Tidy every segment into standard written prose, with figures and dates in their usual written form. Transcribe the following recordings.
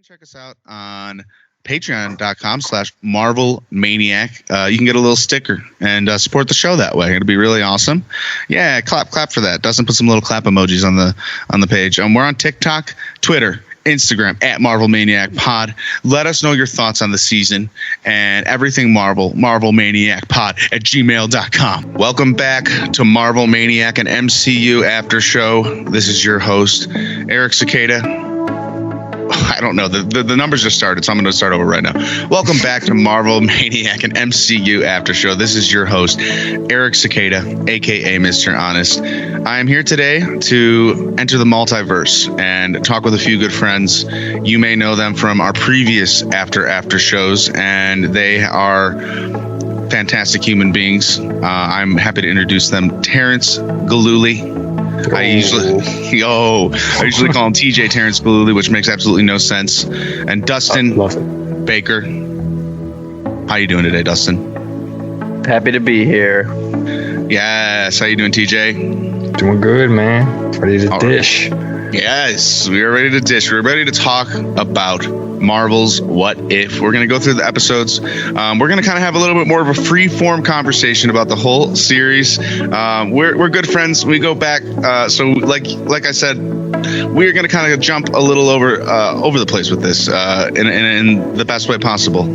check us out on patreon.com/Marvel Maniac. You can get a little sticker and support the show that way. It'll be really awesome. Yeah, clap for that. Dustin put some little clap emojis on the page. We're on TikTok, Twitter, Instagram @Marvel Maniac Pod. Let us know your thoughts on the season and everything Marvel Maniac Pod @gmail.com. Welcome back to Marvel Maniac and MCU After Show. This is your host, Eric Cicada. I don't know. The numbers just started, so I'm going to start over right now. Welcome back to Marvel Maniac and MCU After Show. This is your host, Eric Cicada, a.k.a. Mr. Honest. I am here today to enter the multiverse and talk with a few good friends. You may know them from our previous After shows, and they are fantastic human beings. I'm happy to introduce them. Terrence Galooly. I usually call him TJ Terrence Galooly, which makes absolutely no sense. And Dustin Baker. How you doing today, Dustin? Happy to be here. Yes. How you doing, TJ? Doing good, man. Ready to dish. Yes, we are ready to dish. We're ready to talk about Marvel's What If. We're going to go through the episodes. We're going to kind of have a little bit more of a free-form conversation about the whole series. We're good friends. We go back. So like I said, we're going to kind of jump a little over the place with this in the best way possible,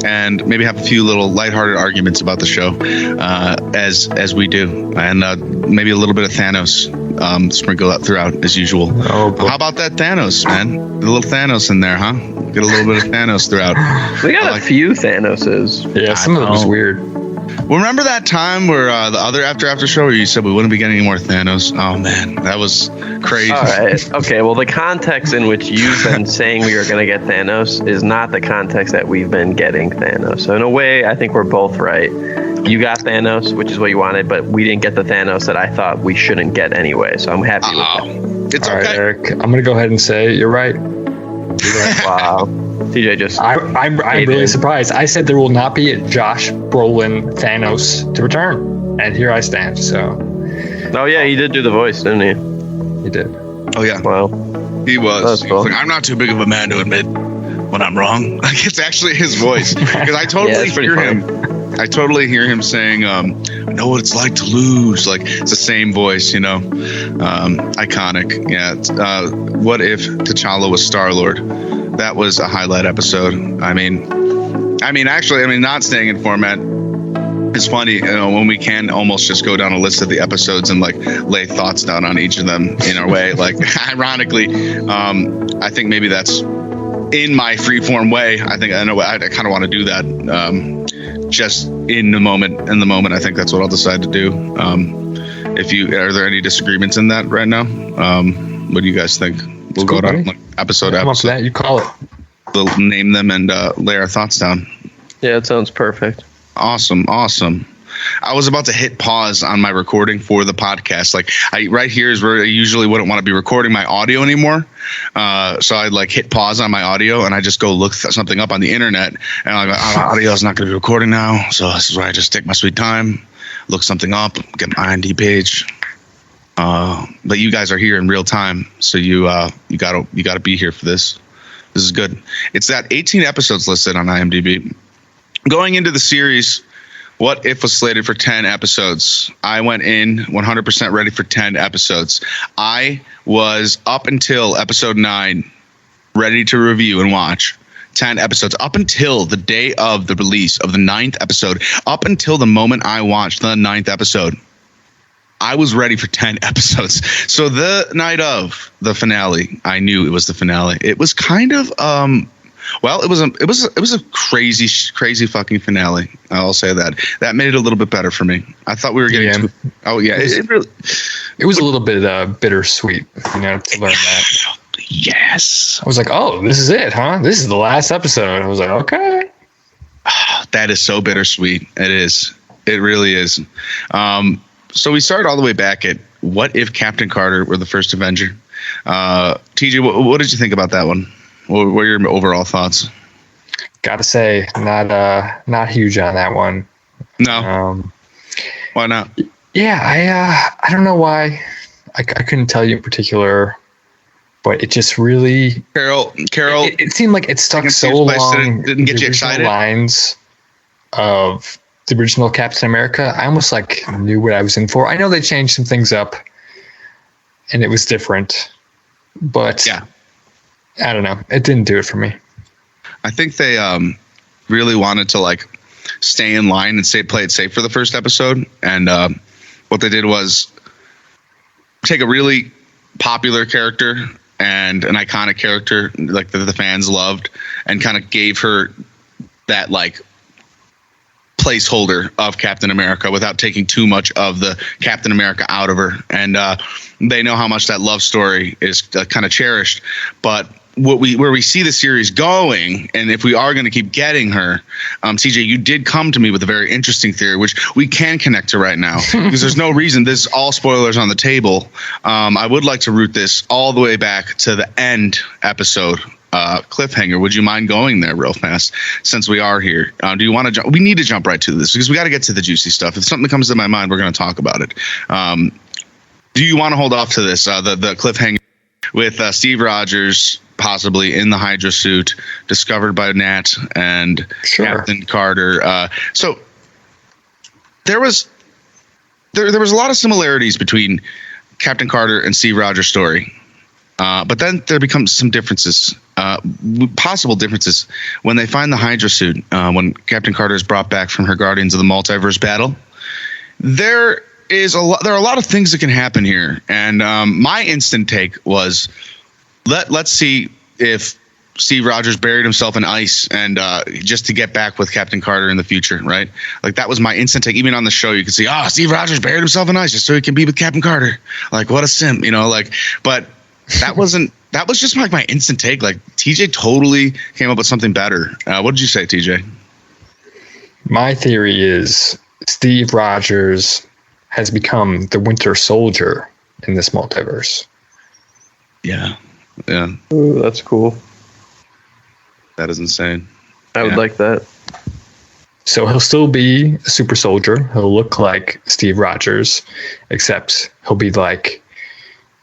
and maybe have a few little lighthearted arguments about the show as we do, and maybe a little bit of Thanos sprinkle out throughout as usual. Oh, how about that Thanos, man? A little Thanos in there, huh? Get a little bit of Thanos throughout. We got a few Thanoses. Yeah, some of them was weird. Remember that time where the other after show where you said we wouldn't be getting any more Thanos? Oh man, that was crazy. All right. Okay. Well, the context in which you've been saying we are going to get Thanos is not the context that we've been getting Thanos. So in a way, I think we're both right. You got Thanos, which is what you wanted, but we didn't get the Thanos that I thought we shouldn't get anyway. So I'm happy with that. It's all okay. Right, Eric. I'm going to go ahead and say you're right. Wow. TJ just... I'm really surprised. I said there will not be a Josh Brolin Thanos to return. And here I stand, so... Oh, yeah, he did do the voice, didn't he? He did. Oh, yeah. Wow. He was. That's cool. Like, I'm not too big of a man to admit when I'm wrong. Like, it's actually his voice. Because I totally hear him. I totally hear him saying, I know what it's like to lose. Like, it's the same voice, you know. Iconic. Yeah. What if T'Challa was Star-Lord? That was a highlight episode. I mean, not staying in format is funny, you know, when we can almost just go down a list of the episodes and like lay thoughts down on each of them in our way. Like, ironically, I think maybe that's in my freeform way. I kind of want to do that. Just in the moment, I think that's what I'll decide to do. Are there any disagreements in that right now? What do you guys think? We'll go down like episode. That. You call it. We'll name them and lay our thoughts down. Yeah, it sounds perfect. Awesome. I was about to hit pause on my recording for the podcast. Like, right here is where I usually wouldn't want to be recording my audio anymore. So I'd like hit pause on my audio and I just go look something up on the internet. And I'm like, my audio is not going to be recording now. So this is where I just take my sweet time, look something up, get my IMDb page. But you guys are here in real time, so you gotta be here for this. This is good. It's got 18 episodes listed on IMDb. Going into the series, What If was slated for 10 episodes. I went in 100% ready for 10 episodes. I was up until episode 9 ready to review and watch 10 episodes, up until the day of the release of the 9th episode, up until the moment I watched the 9th episode. I was ready for 10 episodes. So the night of the finale, I knew it was the finale. It was kind of it was a crazy fucking finale. I'll say that. That made it a little bit better for me. I thought we were getting it was a little bit bittersweet, you know, to learn that. Yes. I was like, oh, this is it, huh? This is the last episode. I was like, okay. That is so bittersweet. It is. It really is. So we started all the way back at what if Captain Carter were the first Avenger? TJ, what did you think about that one? What were your overall thoughts? Gotta say, not huge on that one. No. Why not? Yeah, I don't know why. I couldn't tell you in particular but it just really Carol. It seemed like it stuck so long. Didn't get you excited. Lines of the original Captain America, I almost like knew what I was in for. I know they changed some things up, and it was different, but yeah, I don't know. It didn't do it for me. I think they really wanted to like stay in line and play it safe for the first episode, and what they did was take a really popular character and an iconic character like that the fans loved, and kind of gave her that like placeholder of Captain America without taking too much of the Captain America out of her. And they know how much that love story is kind of cherished, but where we see the series going, and if we are going to keep getting her, TJ, you did come to me with a very interesting theory, which we can connect to right now, because there's no reason. This is all spoilers on the table. I would like to root this all the way back to the end episode cliffhanger. Would you mind going there real fast, since we are here? Do you want to jump? We need to jump right to this, because we got to get to the juicy stuff. If something comes to my mind, we're going to talk about it. Do you want to hold off to this, the cliffhanger with Steve Rogers possibly in the Hydra suit, discovered by Nat and Captain Carter? So there was a lot of similarities between Captain Carter and Steve Rogers' story. But then there becomes some differences, possible differences, when they find the Hydra suit, when Captain Carter is brought back from her Guardians of the Multiverse battle. There are a lot of things that can happen here. And my instant take was, let's see if Steve Rogers buried himself in ice and just to get back with Captain Carter in the future, right? Like, that was my instant take. Even on the show, you could see, Steve Rogers buried himself in ice just so he can be with Captain Carter. Like, what a simp, but that was just like my instant take. Like, TJ totally came up with something better. What did you say, TJ? My theory is Steve Rogers has become the Winter Soldier in this multiverse. Yeah. Ooh, that's cool. That is insane. I would like that. So he'll still be a super soldier. He'll look like Steve Rogers, except he'll be like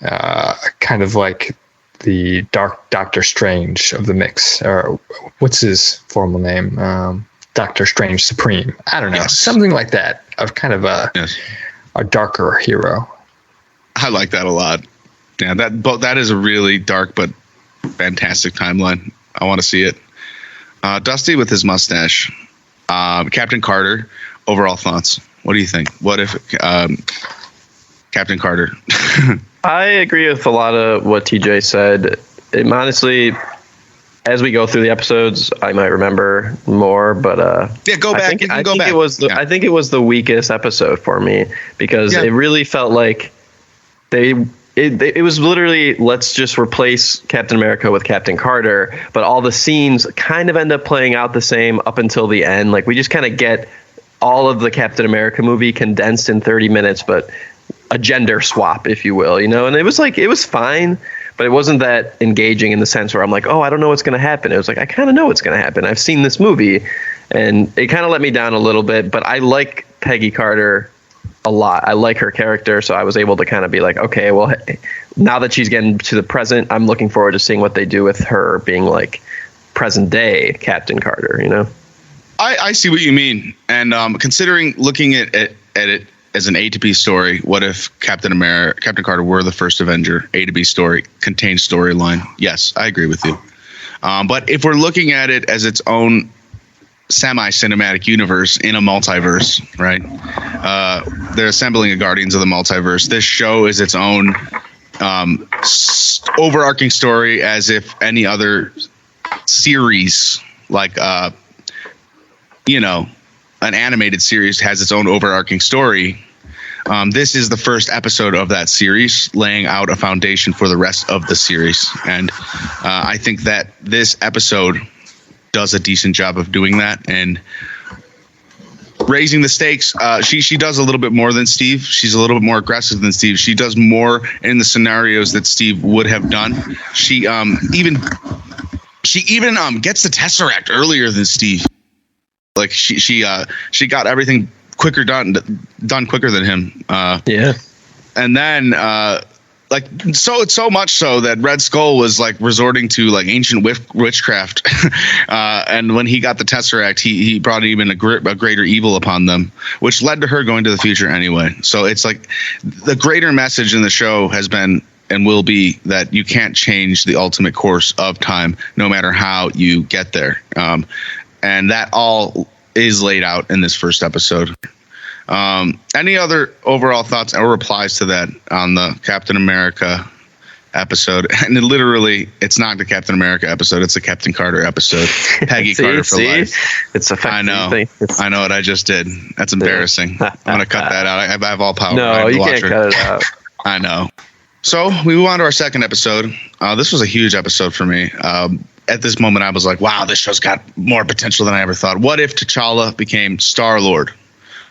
kind of like the Dark Doctor Strange of the mix. Or what's his formal name? Doctor Strange Supreme. I don't know. Yes. Something like that. Of kind of a darker hero. I like that a lot. Yeah, that is a really dark but fantastic timeline. I want to see it. Dusty with his mustache. Captain Carter, overall thoughts. What do you think? What if Captain Carter? I agree with a lot of what TJ said. Honestly, as we go through the episodes, I might remember more, but go back. I think it was the weakest episode for me, because it really felt like it was literally, let's just replace Captain America with Captain Carter, but all the scenes kind of end up playing out the same up until the end. Like, we just kind of get all of the Captain America movie condensed in 30 minutes, but a gender swap, if you will, and it was fine, but it wasn't that engaging in the sense where I'm like, I don't know what's going to happen. It was like, I kind of know what's going to happen. I've seen this movie, and it kind of let me down a little bit, but I like Peggy Carter a lot. I like her character, so I was able to kind of be like, okay, well, now that she's getting to the present, I'm looking forward to seeing what they do with her being like present day Captain Carter, I see what you mean. And considering looking at it as an A to B story, what if Captain Carter were the first Avenger? A to B story, contained storyline. Yes, I agree with you. But if we're looking at it as its own semi-cinematic universe in a multiverse, right? They're assembling a Guardians of the Multiverse. This show is its own overarching story, as if any other series, like an animated series, has its own overarching story. This is the first episode of that series, laying out a foundation for the rest of the series. And I think that this episode does a decent job of doing that and raising the stakes. She does a little bit more than Steve. She's a little bit more aggressive than Steve. She does more in the scenarios that Steve would have done. She even gets the Tesseract earlier than Steve. Like, she got everything quicker done quicker than him. Yeah. And then like so much so that Red Skull was like resorting to like ancient witchcraft, and when he got the Tesseract, he brought even a greater evil upon them, which led to her going to the future anyway. So it's like the greater message in the show has been and will be that you can't change the ultimate course of time, no matter how you get there, and that all is laid out in this first episode. Any other overall thoughts or replies to that on the Captain America episode? And it's not the Captain America episode; it's the Captain Carter episode. Peggy Carter for life. It's a I know. I know what I just did. That's embarrassing. I'm gonna cut that out. I have all power. No, you can't cut it out. I know. So we move on to our second episode. This was a huge episode for me. At this moment, I was like, wow, this show's got more potential than I ever thought. What if T'Challa became Star-Lord?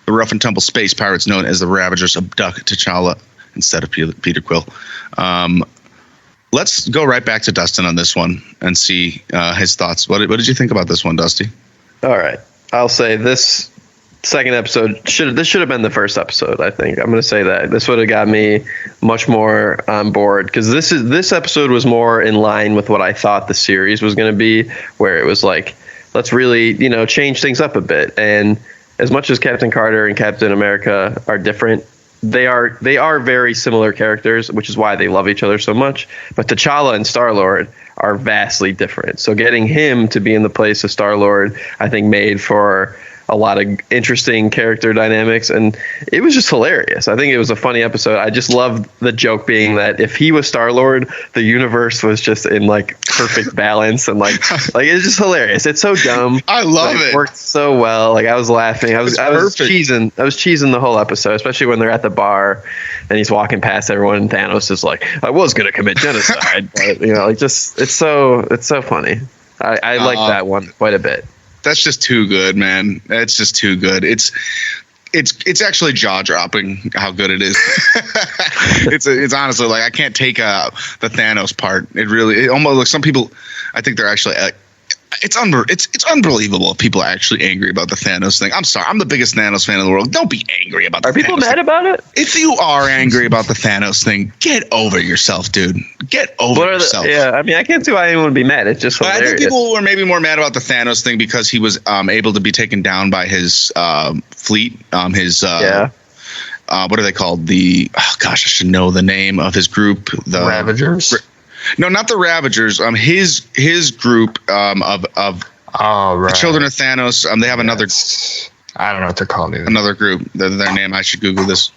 The rough and tumble space pirates known as the Ravagers abduct T'Challa instead of Peter Quill. Let's go right back to Dustin on this one and see his thoughts. What did you think about this one, Dusty? All right. I'll say this second episode should have been the first episode. I think I'm going to say that this would have got me much more on board, because this episode was more in line with what I thought the series was going to be, where it was like, let's really change things up a bit. And as much as Captain Carter and Captain America are different, they are very similar characters, which is why they love each other so much. But T'Challa and Star-Lord are vastly different. So getting him to be in the place of Star-Lord, I think, made for a lot of interesting character dynamics, and it was just hilarious. I think it was a funny episode. I just loved the joke being that if he was Star-Lord, the universe was just in like perfect balance, and like it's just hilarious. It's so dumb. I love it. It worked so well. Like I was laughing. I was cheesing the whole episode, especially when they're at the bar and he's walking past everyone and Thanos is like, I was going to commit genocide. But, it's so funny. I like that one quite a bit. That's just too good, man. That's just too good. It's actually jaw dropping how good it is. It's honestly like I can't take the Thanos part. It almost like some people. I think they're actually. It's unbelievable if people are actually angry about the Thanos thing. I'm sorry. I'm the biggest Thanos fan in the world. Don't be angry about the Thanos thing. Are people mad about it? If you are angry about the Thanos thing, get over yourself, dude. Get over yourself. Yeah, I mean, I can't see why anyone would be mad. It's just hilarious. I think people were maybe more mad about the Thanos thing because he was able to be taken down by his fleet. What are they called? I should know the name of his group. The Ravagers? No, not the Ravagers. His group of the Children of Thanos. They have another. I don't know what they're called either. Another group. Their name. I should Google this.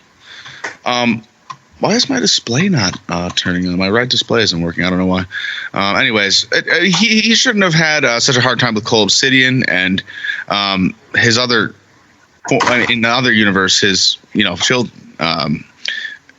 Why is my display not turning on? My right display isn't working. I don't know why. Anyways, he shouldn't have had such a hard time with Cole Obsidian and his other. In the other universe, his children.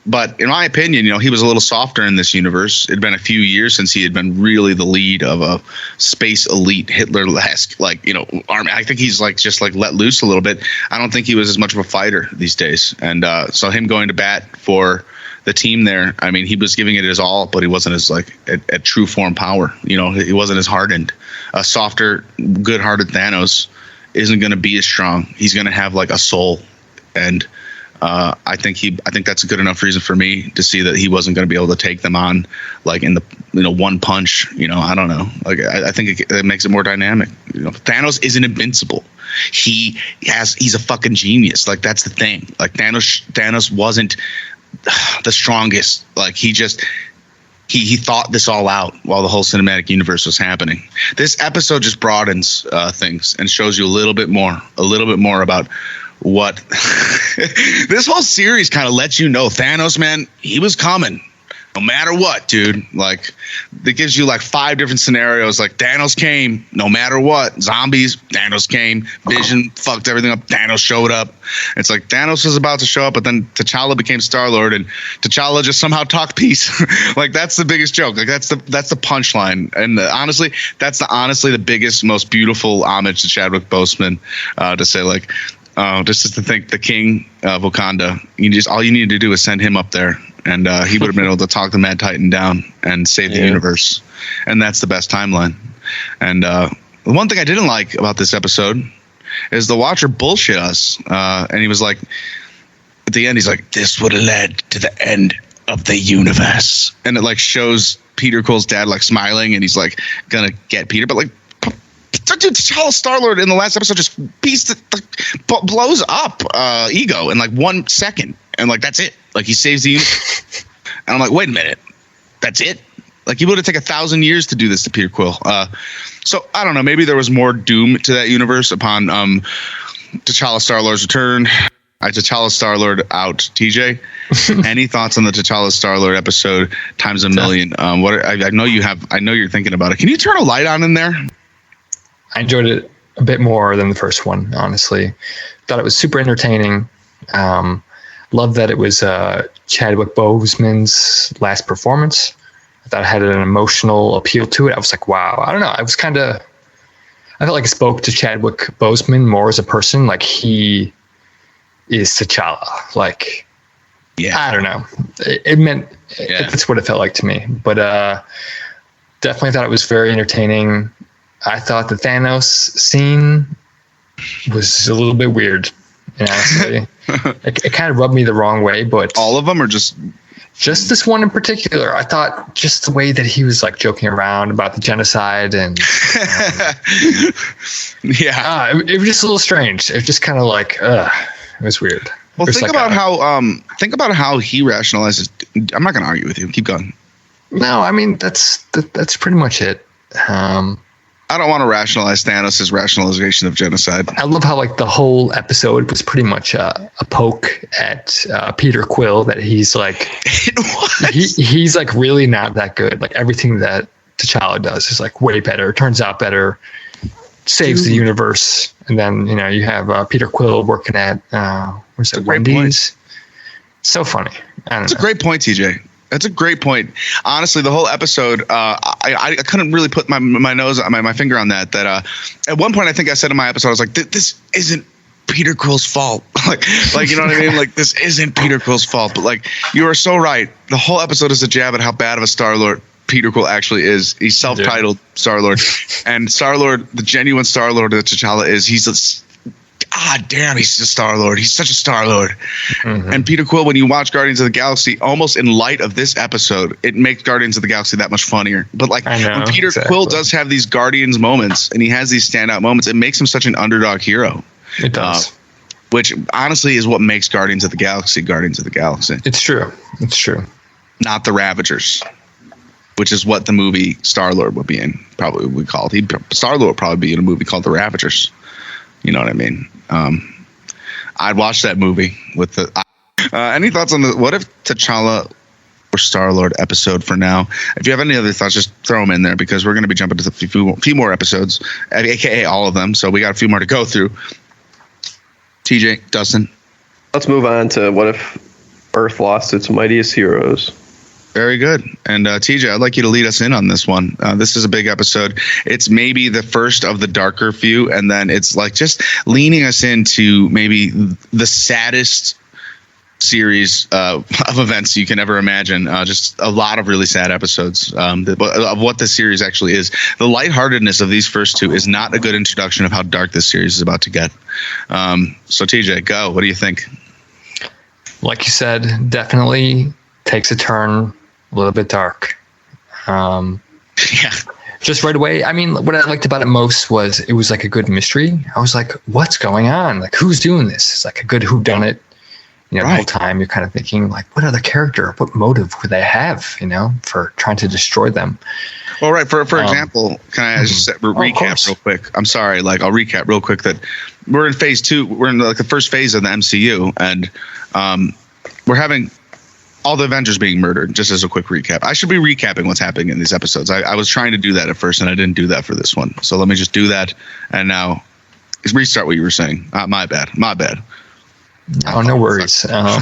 But in my opinion, he was a little softer in this universe. It'd been a few years since he had been really the lead of a space elite Hitler-esque, army. I think he's just let loose a little bit. I don't think he was as much of a fighter these days. And so him going to bat for the team there, I mean, he was giving it his all, but he wasn't as at true form power. He wasn't as hardened. A softer, good-hearted Thanos isn't going to be as strong. He's going to have a soul, and I think that's a good enough reason for me to see that he wasn't going to be able to take them on in the one punch. I don't know. I think it makes it more dynamic. Thanos isn't invincible. He's a fucking genius. That's the thing. Thanos wasn't the strongest. He thought this all out while the whole cinematic universe was happening. This episode just broadens things and shows you a little bit more about what this whole series kind of lets you know. Thanos, man, he was coming no matter what, dude. It gives you 5 different scenarios. Thanos came no matter what. Zombies, Thanos came. Vision fucked everything up. Thanos showed up. It's Thanos was about to show up, but then T'Challa became Star-Lord, and T'Challa just somehow talked peace. That's the biggest joke. That's the punchline. And honestly, that's the biggest, most beautiful homage to Chadwick Boseman to say just to think the king of Wakanda, all you needed to do is send him up there, and he would have been able to talk the Mad Titan down and save the universe. And that's the best timeline. And the one thing I didn't like about this episode is the Watcher bullshit us. And he was at the end, he's this would have led to the end of the universe. And it like shows Peter Quill's dad like smiling, and he's like gonna get Peter, but like, dude, T'Challa Star-Lord in the last episode just blows up Ego in like 1 second, and like that's it. Like he saves the universe, and I'm like, wait a minute, that's it? Like, he would have taken 1,000 years to do this to Peter Quill. So I don't know. Maybe there was more doom to that universe upon T'Challa Star-Lord's return. T'Challa Star-Lord out. TJ, any thoughts on the T'Challa Star-Lord episode times a million? What I know you have. I know you're thinking about it. Can you turn a light on in there? I enjoyed it a bit more than the first one, honestly. Thought it was super entertaining. Loved that it was Chadwick Boseman's last performance. I thought it had an emotional appeal to it. I was like, wow. I don't know. I felt like it spoke to Chadwick Boseman more as a person. Like, he is T'Challa. Like, yeah, I don't know. That's what it felt like to me. But definitely thought it was very entertaining. I thought the Thanos scene was a little bit weird. And honestly, it kind of rubbed me the wrong way. But all of them, or just this one in particular? I thought just the way that he was like joking around about the genocide and it was just a little strange. It was just kind of like it was weird. Well, think about how he rationalizes. I'm not going to argue with you. Keep going. No, I mean that's pretty much it. I don't want to rationalize Thanos' rationalization of genocide. I love how like the whole episode was pretty much a poke at Peter Quill, that he's like he's like really not that good. Like everything that T'Challa does is like way better, turns out better, saves the universe. And then you have Peter Quill working at Wendy's. So funny. That's a great point, TJ. That's a great point. Honestly, the whole episode, I couldn't really put my finger on that. That at one point, I think I said in my episode, I was like, "This isn't Peter Quill's fault." like you know what I mean? Like, this isn't Peter Quill's fault. But like, you are so right. The whole episode is a jab at how bad of a Star-Lord Peter Quill actually is. He's self-titled Star-Lord, and Star-Lord, the genuine Star-Lord that T'Challa is, he's a Star-Lord. He's such a Star-Lord. Mm-hmm. And Peter Quill, when you watch Guardians of the Galaxy, almost in light of this episode, it makes Guardians of the Galaxy that much funnier. But like, when Peter Quill does have these Guardians moments, and he has these standout moments, it makes him such an underdog hero. It does. Which honestly is what makes Guardians of the Galaxy Guardians of the Galaxy. It's true. Not the Ravagers, which is what the movie Star-Lord would be in. Probably would be called. Star-Lord would probably be in a movie called The Ravagers. You know what I mean? I'd watch that movie with the. Any thoughts on what if T'Challa or Star-Lord episode for now? If you have any other thoughts, just throw them in there, because we're going to be jumping to a few more episodes, aka all of them. So we got a few more to go through. TJ, Dustin. Let's move on to what if Earth lost its mightiest heroes. Very good. And TJ, I'd like you to lead us in on this one. This is a big episode. It's maybe the first of the darker few, and then it's like just leaning us into maybe the saddest series of events you can ever imagine. Just a lot of really sad episodes of what this series actually is. The lightheartedness of these first two is not a good introduction of how dark this series is about to get. So TJ, go. What do you think? Like you said, definitely takes a turn a little bit dark. Just right away. I mean, what I liked about it most was it was like a good mystery. I was like, what's going on? Like, who's doing this? It's like a good whodunit. The whole time you're kind of thinking, like, what other character, what motive would they have, for trying to destroy them? Well, right. For example, can I just recap real quick? I'm sorry. Like, I'll recap real quick that we're in phase 2. We're in like the first phase of the MCU, and we're having all the Avengers being murdered, just as a quick recap. I should be recapping what's happening in these episodes. I was trying to do that at first, and I didn't do that for this one. So let me just do that, and now restart what you were saying. My bad. Oh, no worries. I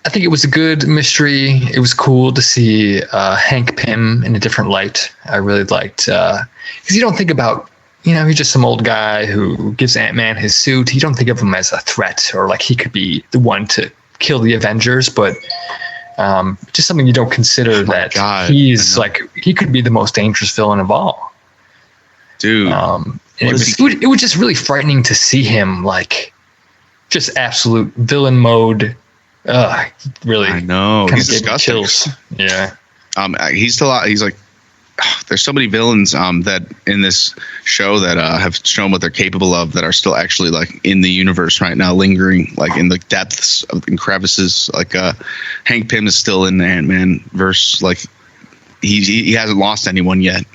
think it was a good mystery. It was cool to see Hank Pym in a different light. I really liked, because you don't think about, he's just some old guy who gives Ant-Man his suit. You don't think of him as a threat, or like he could be the one to kill the Avengers, but just something you don't consider he's like, he could be the most dangerous villain of all. Dude. It was just really frightening to see him like just absolute villain mode, Really. I know. Kind He's of gave me disgusting. chills. Yeah. He's still. He's like. There's so many villains that in this show that have shown what they're capable of that are still actually like in the universe right now, lingering like in the depths of and crevices. Like Hank Pym is still in the Ant-Man verse. Like he hasn't lost anyone yet.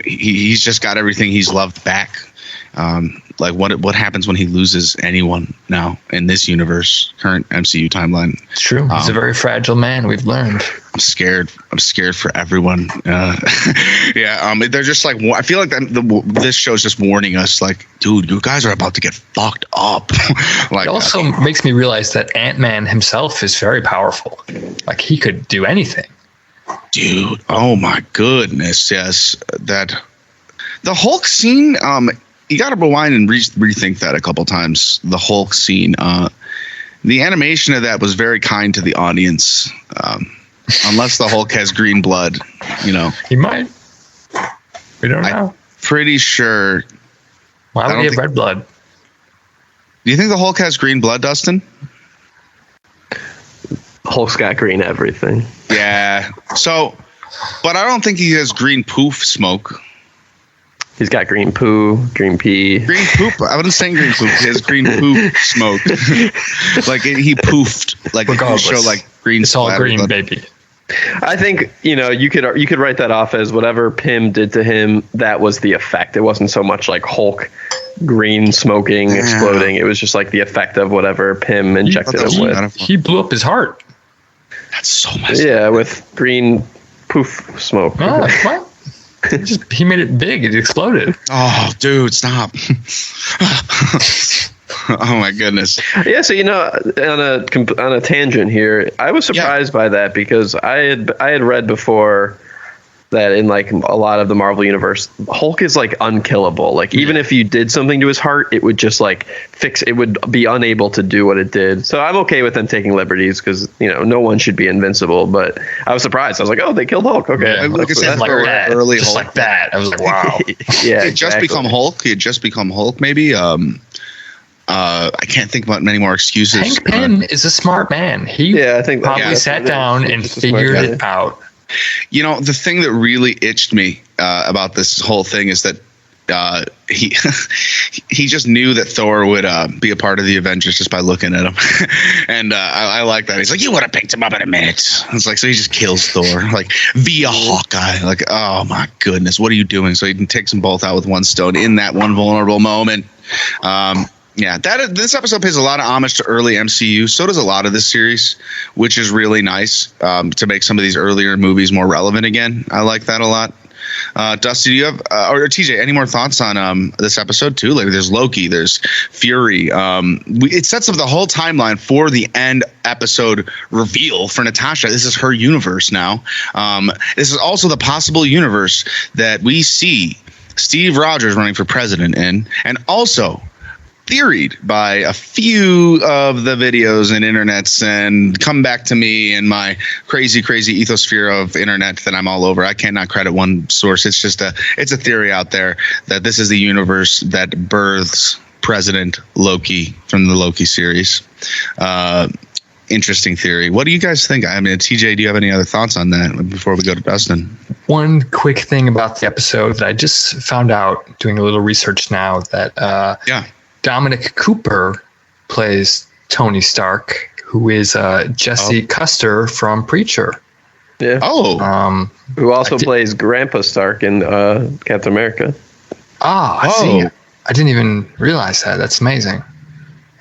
He's just got everything he's loved back. Like what happens when he loses anyone now in this universe, current MCU timeline? It's true. He's a very fragile man. We've learned. I'm scared for everyone. They're just like, I feel like this show is just warning us, like, dude, you guys are about to get fucked up. Like, it also makes me realize that Ant-Man himself is very powerful. Like he could do anything. Dude, oh my goodness, yes. That the Hulk scene, you got to rewind and rethink that a couple times. The Hulk scene, the animation of that was very kind to the audience. Unless the Hulk has green blood, He might. We don't know. Pretty sure. Why would he have red blood? Do you think the Hulk has green blood, Dustin? Hulk's got green everything. Yeah. So, but I don't think he has green poof smoke. He's got green poo, green pee. Green poop. I wasn't saying green poop. He has green poop smoke. Like he poofed. Like regardless, show like green. It's all green, baby. I think you could write that off as whatever Pym did to him. That was the effect. It wasn't so much like Hulk green smoking, exploding. It was just like the effect of whatever Pym injected him with. He blew up his heart. That's so much. Yeah, with green poof smoke. Oh, what? He made it big. It exploded. Oh, dude, stop. Oh my goodness. Yeah, so on a tangent here, I was surprised by that because I had read before that in like a lot of the Marvel universe, Hulk is like unkillable. Like even if you did something to his heart, it would just like it would be unable to do what it did. So I'm okay with them taking liberties because no one should be invincible. But I was surprised. I was like, oh, they killed Hulk. Okay, yeah, like I said, like that. Early just Hulk. like that. I was like, wow. Yeah, he had just become Hulk. He had just become Hulk. Maybe. I can't think about many more excuses. Hank Pym is a smart man. I think probably sat down and figured it out. The thing that really itched me about this whole thing is that he just knew that Thor would be a part of the Avengers just by looking at him. And I like that. He's like, you would have picked him up in a minute. It's like, so he just kills Thor like via Hawkeye. Like, oh my goodness, what are you doing? So he takes them both out with one stone in that one vulnerable moment. This episode pays a lot of homage to early MCU. So does a lot of this series, which is really nice to make some of these earlier movies more relevant again. I like that a lot. Dusty, do you have or TJ any more thoughts on this episode too? Like, there's Loki, there's Fury. It sets up the whole timeline for the end episode reveal for Natasha. This is her universe now. This is also the possible universe that we see Steve Rogers running for president in, and also theoried by a few of the videos and internets and come back to me and my crazy ethosphere of internet that I'm all over. I cannot credit one source. It's just it's a theory out there that this is the universe that births President Loki from the Loki series. Interesting theory. What do you guys think? I mean, TJ, do you have any other thoughts on that before we go to Dustin? One quick thing about the episode that I just found out doing a little research now that Dominic Cooper plays Tony Stark, who is Jesse Custer from Preacher. Yeah. Oh. Who also plays Grandpa Stark in Captain America. I see. I didn't even realize that. That's amazing.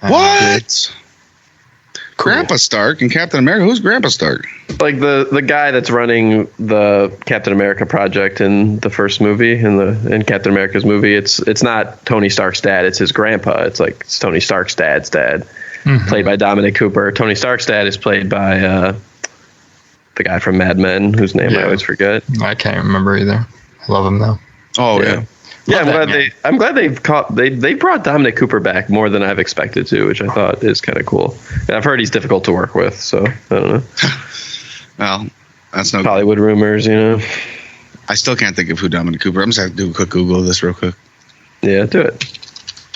What? Grandpa Stark in Captain America? Who's Grandpa Stark? Like the guy that's running the Captain America project in the first movie, in Captain America's movie. It's not Tony Stark's dad, it's his grandpa. It's Tony Stark's dad's dad. Played by Dominic Cooper. Tony Stark's dad is played by the guy from Mad Men, whose name I always forget. I can't remember either. I love him though. Oh yeah. Yeah, I'm glad they brought Dominic Cooper back more than I've expected to, which I thought is kind of cool. And I've heard he's difficult to work with, so I don't know. Well, that's no Hollywood rumors, I still can't think of who Dominic Cooper. I'm just going to do a quick Google of this real quick. Yeah, do it.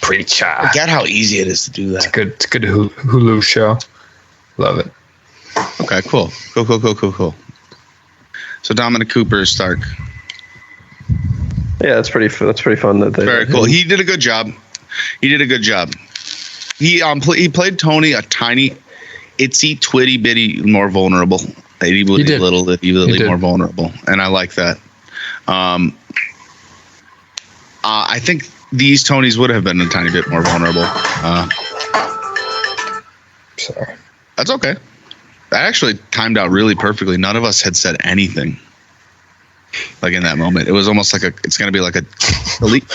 Preacher. I forget how easy it is to do that. It's a good Hulu show. Love it. Okay, cool. Cool. So Dominic Cooper is Stark. Yeah, that's pretty fun. That they Very cool. He did a good job. He played Tony a tiny, itsy, twitty bitty more vulnerable. He did a little bit more vulnerable, and I like that. I think these Tonys would have been a tiny bit more vulnerable. Sorry. That's okay. That actually timed out really perfectly. None of us had said anything. Like in that moment, it was almost like it's going to be like a elite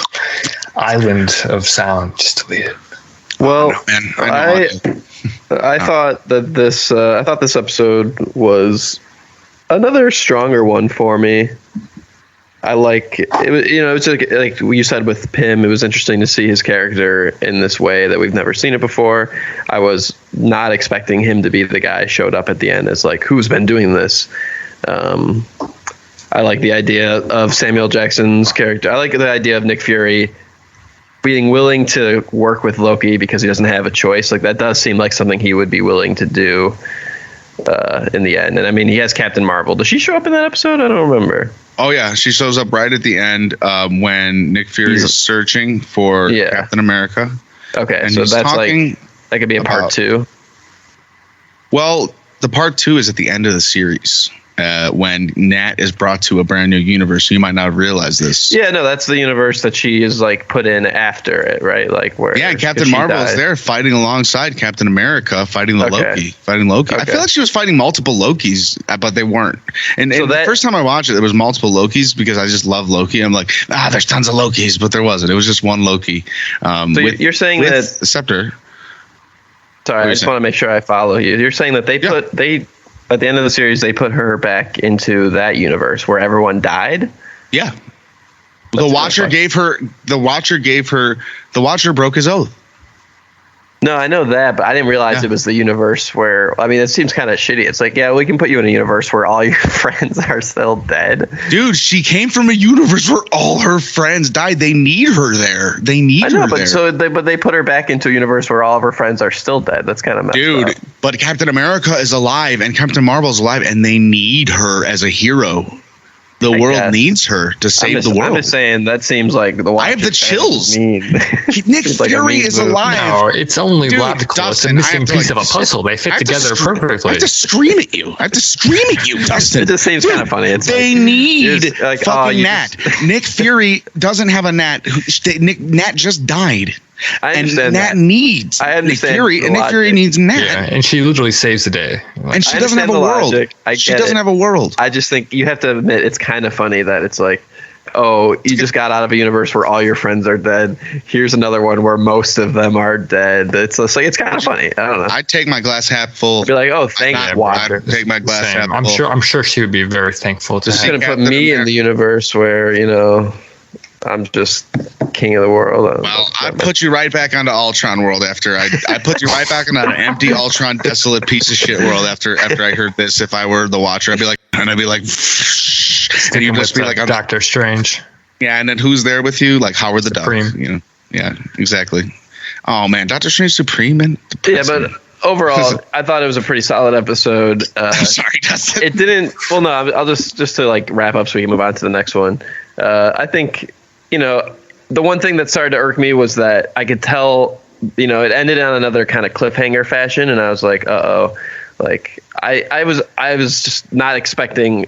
island of sound just deleted. Well, I thought that this episode was another stronger one for me. I like it. It's like you said with Pym. It was interesting to see his character in this way that we've never seen it before. I was not expecting him to be the guy showed up at the end as like, who's been doing this. I like the idea of Samuel Jackson's character. I like the idea of Nick Fury being willing to work with Loki because he doesn't have a choice. Like that does seem like something he would be willing to do in the end. And I mean, he has Captain Marvel. Does she show up in that episode? I don't remember. Oh yeah, she shows up right at the end when Nick Fury is searching for Captain America. Okay, and so that's like that could be a part 2. Well, the part 2 is at the end of the series. When Nat is brought to a brand new universe. You might not have realized this. Yeah, no, that's the universe that she is like put in after it, right? Like where Captain Marvel is there fighting alongside Captain America, fighting Loki. I feel like she was fighting multiple Lokis, but they weren't. And the first time I watched it, there was multiple Lokis because I just love Loki. I'm like, there's tons of Lokis, but there wasn't. It was just one Loki. So you're saying that the scepter. Sorry, I just want to make sure I follow you. You're saying that they at the end of the series, they put her back into that universe where everyone died? Yeah. The Watcher broke his oath. No, I know that, but I didn't realize it was the universe where, I mean, it seems kind of shitty. It's like, yeah, we can put you in a universe where all your friends are still dead. Dude, she came from a universe where all her friends died. They need her there. But they put her back into a universe where all of her friends are still dead. That's kind of messed up. Dude, but Captain America is alive and Captain Marvel is alive and they need her as a hero. The world needs her to save the world. I'm just saying that seems like the Watcher. I have the chills. Nick Fury is alive. No, it's only logical. Dustin, it's a missing piece of a puzzle. They fit together perfectly. I have to scream at you. Dustin. It just seems kind of funny. They need fucking Nat. Nick Fury doesn't have a Nat. Nat just died. I understand Nat needs Nick Fury, and Nick Fury needs Nat. Yeah, and she literally saves the day. And she doesn't have a world. She doesn't have a world. I just think you have to admit it's kind of funny that it's like, oh, you just got out of a universe where all your friends are dead. Here's another one where most of them are dead. It's just like, it's kind of funny. I don't know. I take my glass half full. I'd be like, oh, thank you, Watcher. I take my glass half full. I'm sure she would be very thankful to just going to put me in the universe where, I'm just king of the world. Well, I put you right back onto Ultron world after I put you right back on an empty Ultron desolate piece of shit world after I heard this. If I were the Watcher, I'd be like, and you'd just be like, Doctor Strange. Yeah, and then who's there with you? Like Howard the Duck. Yeah, exactly. Oh man, Doctor Strange Supreme, man. Yeah, but overall, I thought it was a pretty solid episode. I'm sorry, Dustin. It didn't. Well, no, I'll just to like wrap up so we can move on to the next one. I think. The one thing that started to irk me was that I could tell, it ended on another kind of cliffhanger fashion. And I was like, like I was just not expecting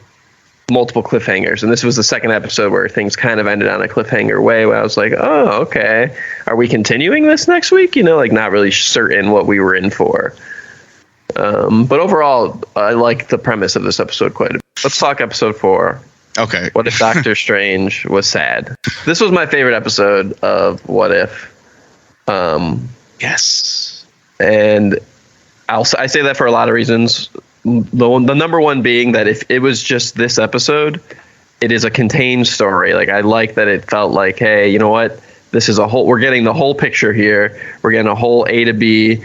multiple cliffhangers. And this was the second episode where things kind of ended on a cliffhanger way where I was like, oh, okay. Are we continuing this next week? Like not really certain what we were in for. But overall, I like the premise of this episode quite a bit. Let's talk episode 4. Okay. What if Doctor Strange was sad? This was my favorite episode of What If. Yes. And I say that for a lot of reasons. The number one being that if it was just this episode, it is a contained story. Like I like that it felt like, hey, you know what? This is we're getting the whole picture here. We're getting a whole A to B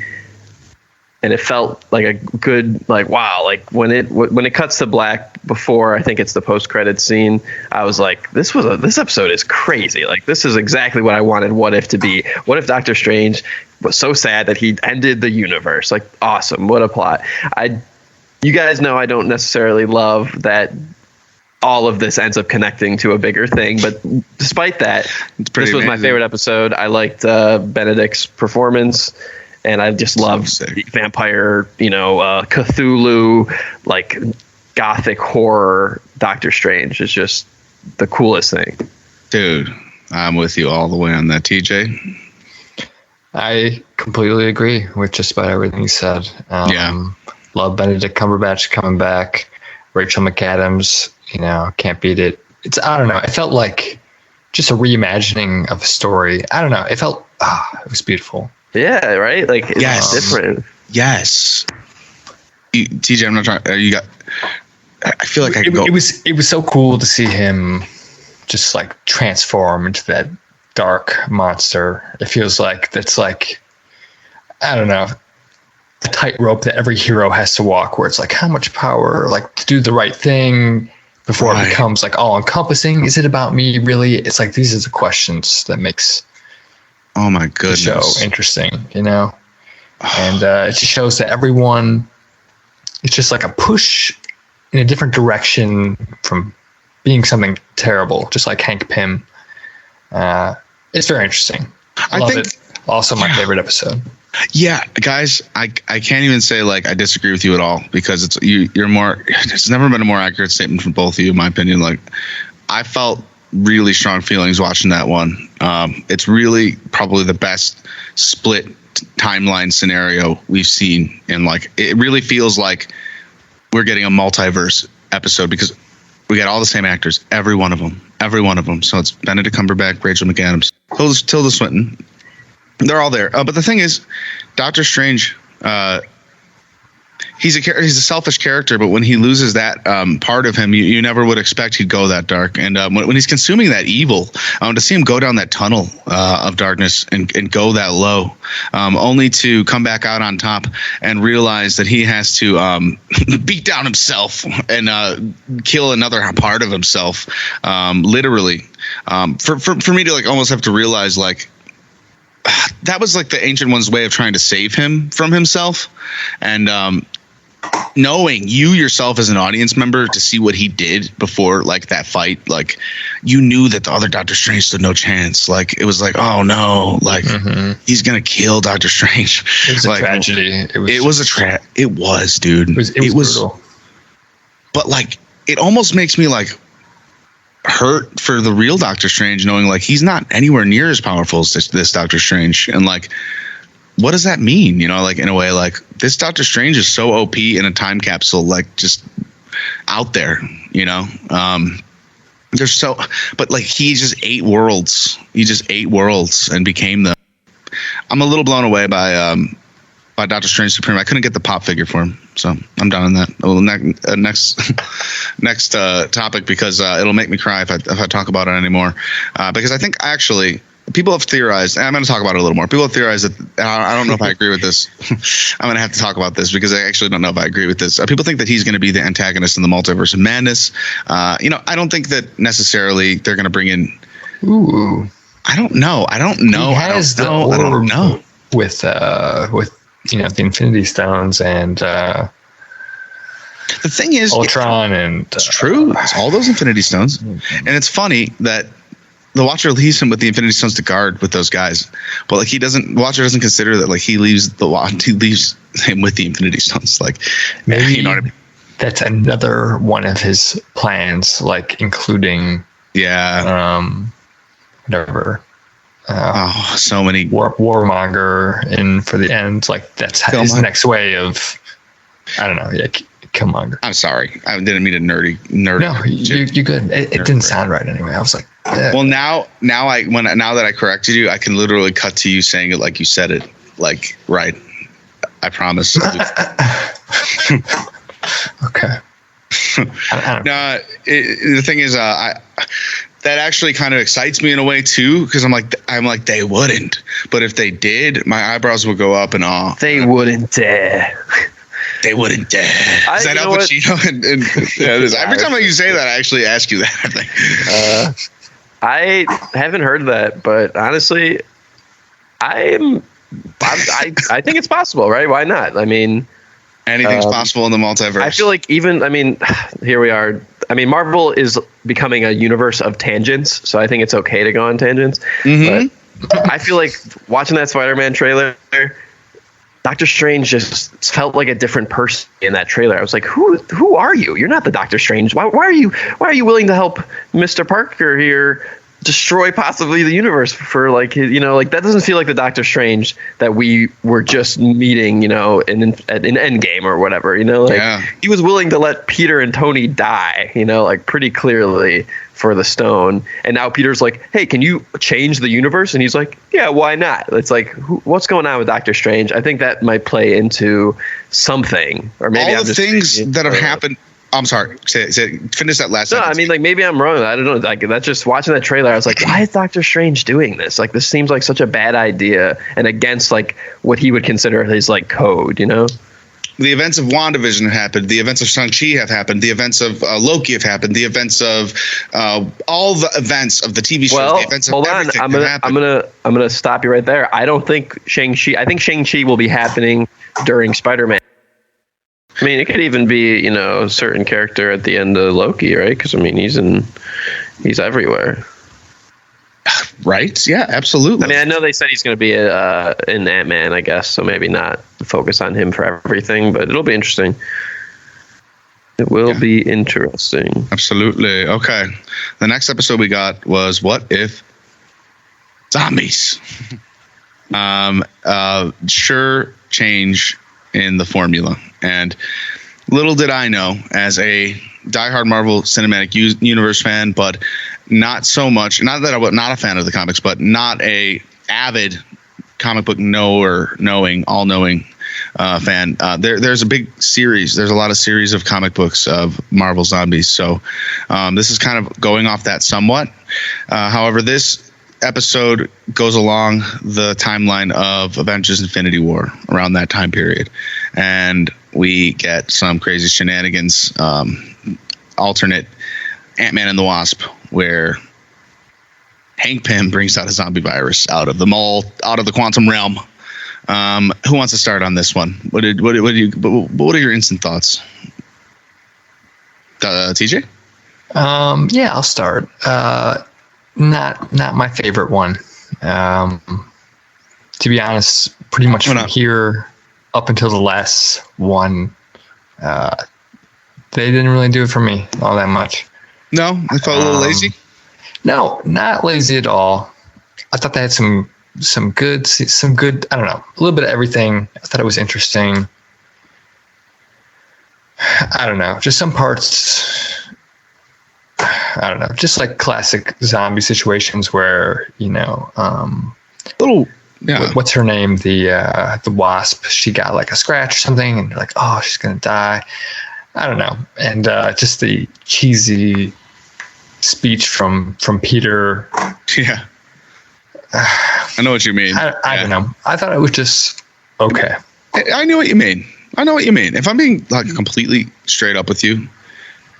and it felt like a good, like, wow, like when it cuts to black before, I think it's the post-credits scene, I was like, this episode is crazy. Like, this is exactly what I wanted What If to be. What if Doctor Strange was so sad that he ended the universe? Like, awesome, what a plot. You guys know I don't necessarily love that all of this ends up connecting to a bigger thing, but despite that, this was my favorite episode. I liked Benedict's performance, and I just love the vampire, Cthulhu, like gothic horror Doctor Strange is just the coolest thing. Dude, I'm with you all the way on that, TJ. I completely agree with just about everything you said. Love Benedict Cumberbatch coming back. Rachel McAdams, can't beat it. I don't know. It felt like just a reimagining of a story. I don't know. It felt, it was beautiful. Yeah, right? Like, it's different. Yes. TJ, I'm not trying. I feel like it was so cool to see him just like transform into that dark monster. It feels like that's like, I don't know, the tightrope that every hero has to walk, where it's like, how much power, like, to do the right thing before it becomes like all encompassing. Is it about me really? It's like, these are the questions that makes oh my goodness the show interesting, and it just shows that everyone, it's just like a push in a different direction from being something terrible, just like Hank Pym. It's very interesting. I love it. Also my favorite episode. Yeah, guys, I can't even say like I disagree with you at all, because you're more. It's never been a more accurate statement from both of you, in my opinion. Like, I felt really strong feelings watching that one. It's really probably the best split timeline scenario we've seen, and like it really feels like we're getting a multiverse episode, because we got all the same actors, every one of them. So it's Benedict Cumberbatch, Rachel McAdams, Tilda Swinton. They're all there. But the thing is, Doctor Strange, he's a selfish character, but when he loses that part of him, you never would expect he'd go that dark. And when he's consuming that evil, to see him go down that tunnel of darkness and go that low, only to come back out on top and realize that he has to beat down himself and kill another part of himself, literally. For me to like almost have to realize like, that was like the Ancient One's way of trying to save him from himself, and knowing you yourself as an audience member to see what he did before like that fight, like you knew that the other Doctor Strange stood no chance. Like it was like, oh no, like he's gonna kill Doctor Strange. It was like, a tragedy. It was, dude. It was brutal. But like it almost makes me like hurt for the real Doctor Strange, knowing like he's not anywhere near as powerful as this Doctor Strange. And like, what does that mean? Like in a way, like this Doctor Strange is so OP in a time capsule, like just out there, there's so, but like he just ate worlds. He just ate worlds and became them. I'm a little blown away by Doctor Strange Supreme. I couldn't get the pop figure for him, so I'm done on that. Well, next topic, because it'll make me cry if I talk about it anymore. Because I think actually people have theorized, and I'm going to talk about it a little more. People have theorized that I don't know if I agree with this. I'm going to have to talk about this because I actually don't know if I agree with this. People think that he's going to be the antagonist in the Multiverse of Madness. I don't think that necessarily they're going to bring in. Ooh, I don't know. I don't know. He has I don't know. With the Infinity Stones and the thing is, Ultron, and it's true. It's all those Infinity Stones, and it's funny that the Watcher leaves him with the Infinity Stones to guard with those guys, but like Watcher doesn't consider that like he leaves him with the Infinity Stones. Like maybe you know what I mean? That's another one of his plans, like including whatever. So many Warmonger in for the end. Like that's his next way of, I don't know. Yeah, Killmonger. I'm sorry, I didn't mean to nerdy. No, you good. It didn't sound right anyway. I was like, well, now that I corrected you, I can literally cut to you saying it like you said it, like right. I promise. Okay. No, the thing is, that actually kind of excites me in a way too, because I'm like they wouldn't, but if they did, my eyebrows would go up in awe. They wouldn't dare. They wouldn't dare. Is that Al Pacino? Yeah, it is. Every time you say that, I actually ask you that. I think. I haven't heard that, but honestly, I think it's possible, right? Why not? I mean, anything's possible in the multiverse. I feel like here we are. I mean, Marvel is becoming a universe of tangents, so I think it's okay to go on tangents. Mm-hmm. But I feel like watching that Spider-Man trailer, Doctor Strange just felt like a different person in that trailer. I was like, who are you? You're not the Doctor Strange. Why are you willing to help Mr. Parker here destroy possibly the universe for that doesn't feel like the Doctor Strange that we were just meeting, in Endgame or whatever, He was willing to let Peter and Tony die, pretty clearly for the stone. And now Peter's like, hey, can you change the universe? And he's like, yeah, why not? It's like, what's going on with Doctor Strange? I think that might play into something, or maybe all the things that have happened. I'm sorry. Finish that last sentence. I mean, maybe I'm wrong. I don't know. That's just watching that trailer. I was like, why is Doctor Strange doing this? This seems like such a bad idea and against what he would consider his code. The events of WandaVision have happened. The events of Shang-Chi have happened. The events of Loki have happened. The events of all the events of the TV shows. Well, the events of hold on. I'm gonna stop you right there. I don't think Shang-Chi. I think Shang-Chi will be happening during Spider-Man. I mean, it could even be, a certain character at the end of Loki, right? Because, he's everywhere. Right? Yeah, absolutely. I mean, I know they said he's going to be in Ant-Man, I guess, so maybe not focus on him for everything, but it'll be interesting. It will be interesting. Absolutely. Okay. The next episode we got was What If Zombies? Sure change in the formula. And little did I know, as a diehard Marvel Cinematic Universe fan, but not so much, not that I was not a fan of the comics, but not a avid comic book all-knowing fan. There's a big series. There's a lot of series of comic books of Marvel Zombies. So this is kind of going off that somewhat. However, this episode goes along the timeline of Avengers Infinity War around that time period, and we get some crazy shenanigans, alternate Ant-Man and the Wasp, where Hank Pym brings out a zombie virus out of the quantum realm. Who wants to start on this one? What are your instant thoughts? TJ? Yeah, I'll start. Not my favorite one. To be honest, pretty much from here up until the last one, they didn't really do it for me all that much. No, I felt a little lazy. No, not lazy at all. I thought they had some good. I don't know, a little bit of everything. I thought it was interesting. I don't know, just some parts. I don't know, just like classic zombie situations where what's her name, the Wasp, she got like a scratch or something, and you're like, oh, she's gonna die. I don't know, and just the cheesy speech from Peter. Yeah, I know what you mean. I don't know. I thought it was just okay. I know what you mean. If I'm being completely straight up with you,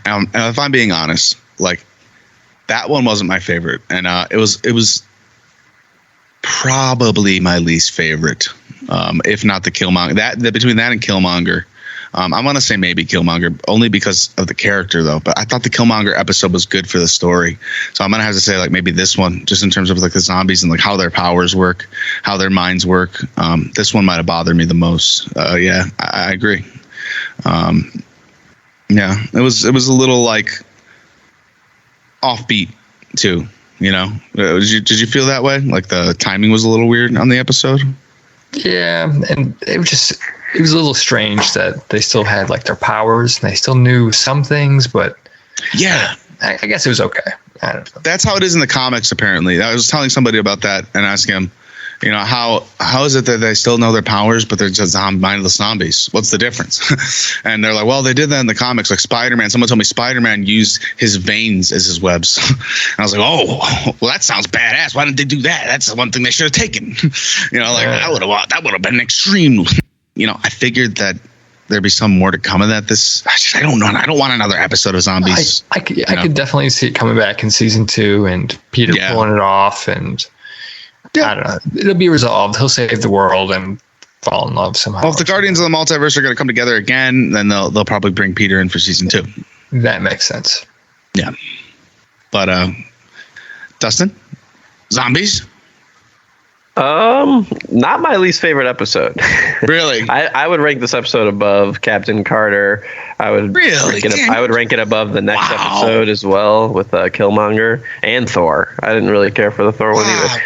and if I'm being honest, that one wasn't my favorite, and it was probably my least favorite, if not the Killmonger. Between that and Killmonger, I'm gonna say maybe Killmonger, only because of the character though. But I thought the Killmonger episode was good for the story, so I'm gonna have to say maybe this one, just in terms of the zombies and how their powers work, how their minds work. This one might have bothered me the most. Yeah, I agree. Yeah, it was a little offbeat too. Did you feel that way? The timing was a little weird on the episode? Yeah, and it was a little strange that they still had their powers and they still knew some things, but yeah, I guess it was okay. I don't know. That's how it is in the comics, apparently. I was telling somebody about that and asking him, You know, how is it that they still know their powers, but they're just mindless zombies? What's the difference? And they're like, well, they did that in the comics. Like Spider-Man, someone told me Spider-Man used his veins as his webs. And I was like, oh, well, that sounds badass. Why didn't they do that? That's the one thing they should have taken. You know, like that would have been extreme. You know, I figured that there'd be some more to come of that. I don't know. I don't want another episode of zombies. I could definitely see it coming back in season 2 and Peter pulling it off, and I don't know. It'll be resolved. He'll save the world and fall in love somehow. Well, if the Guardians of the Multiverse are going to come together again, then they'll probably bring Peter in for season 2. That makes sense. Yeah. But Dustin, zombies? Not my least favorite episode. Really? I would rank this episode above Captain Carter. I would rank it above the next episode as well with Killmonger and Thor. I didn't really care for the Thor one either.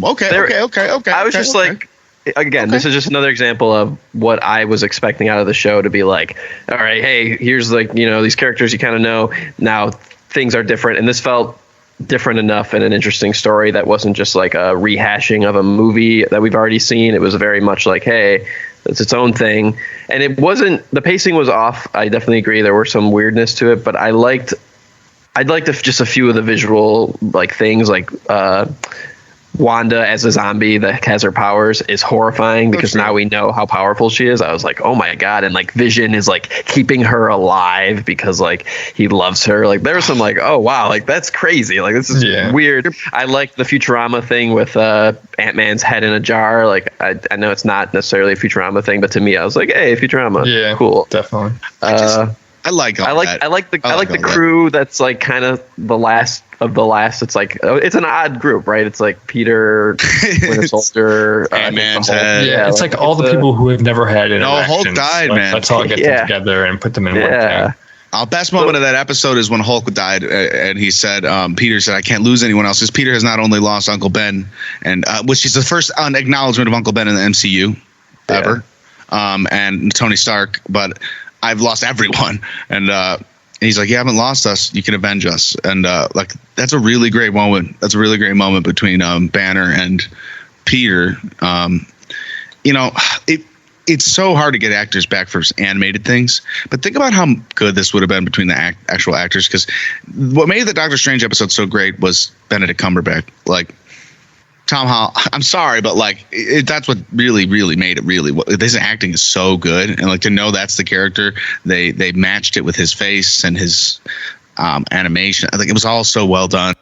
Okay. I was just like, again, this is just another example of what I was expecting out of the show to be like, all right, hey, here's like, you know, these characters you kind of know. Now things are different. And this felt different enough and an interesting story that wasn't just like a rehashing of a movie that we've already seen. It was very much like, hey, it's its own thing. And it wasn't, the pacing was off. I definitely agree. There were some weirdness to it, but I'd liked just a few of the visual like things, like Wanda as a zombie that has her powers is horrifying because now we know how powerful she is. I was like, oh my God. And like Vision is like keeping her alive because like he loves her. Like there was some like, oh wow, like that's crazy. Like this is weird. I like the Futurama thing with Ant-Man's head in a jar. Like I know it's not necessarily a Futurama thing, but to me I was like, hey, Futurama. Yeah, cool. Definitely. I like the crew that's like kind of the last of the last. It's like it's an odd group, right? It's like Peter, Winter Soldier, Ant-Man's head. Yeah, it's like all the people who have never had interactions. No, Hulk died, like, man. Let's all get them together and put them in one thing. Our best moment of that episode is when Hulk died, and he said, Peter said, I can't lose anyone else. Because Peter has not only lost Uncle Ben, and which is the first acknowledgement of Uncle Ben in the MCU ever, and Tony Stark, but I've lost everyone. And he's like, you haven't lost us. You can avenge us. And like that's a really great moment. That's a really great moment between Banner and Peter. You know, it's so hard to get actors back for animated things. But think about how good this would have been between the actual actors. Because what made the Doctor Strange episode so great was Benedict Cumberbatch. Like, Tom Holland, I'm sorry, but like that's what really made it really. His acting is so good, and like to know that's the character, they matched it with his face and his animation. I think it was all so well done.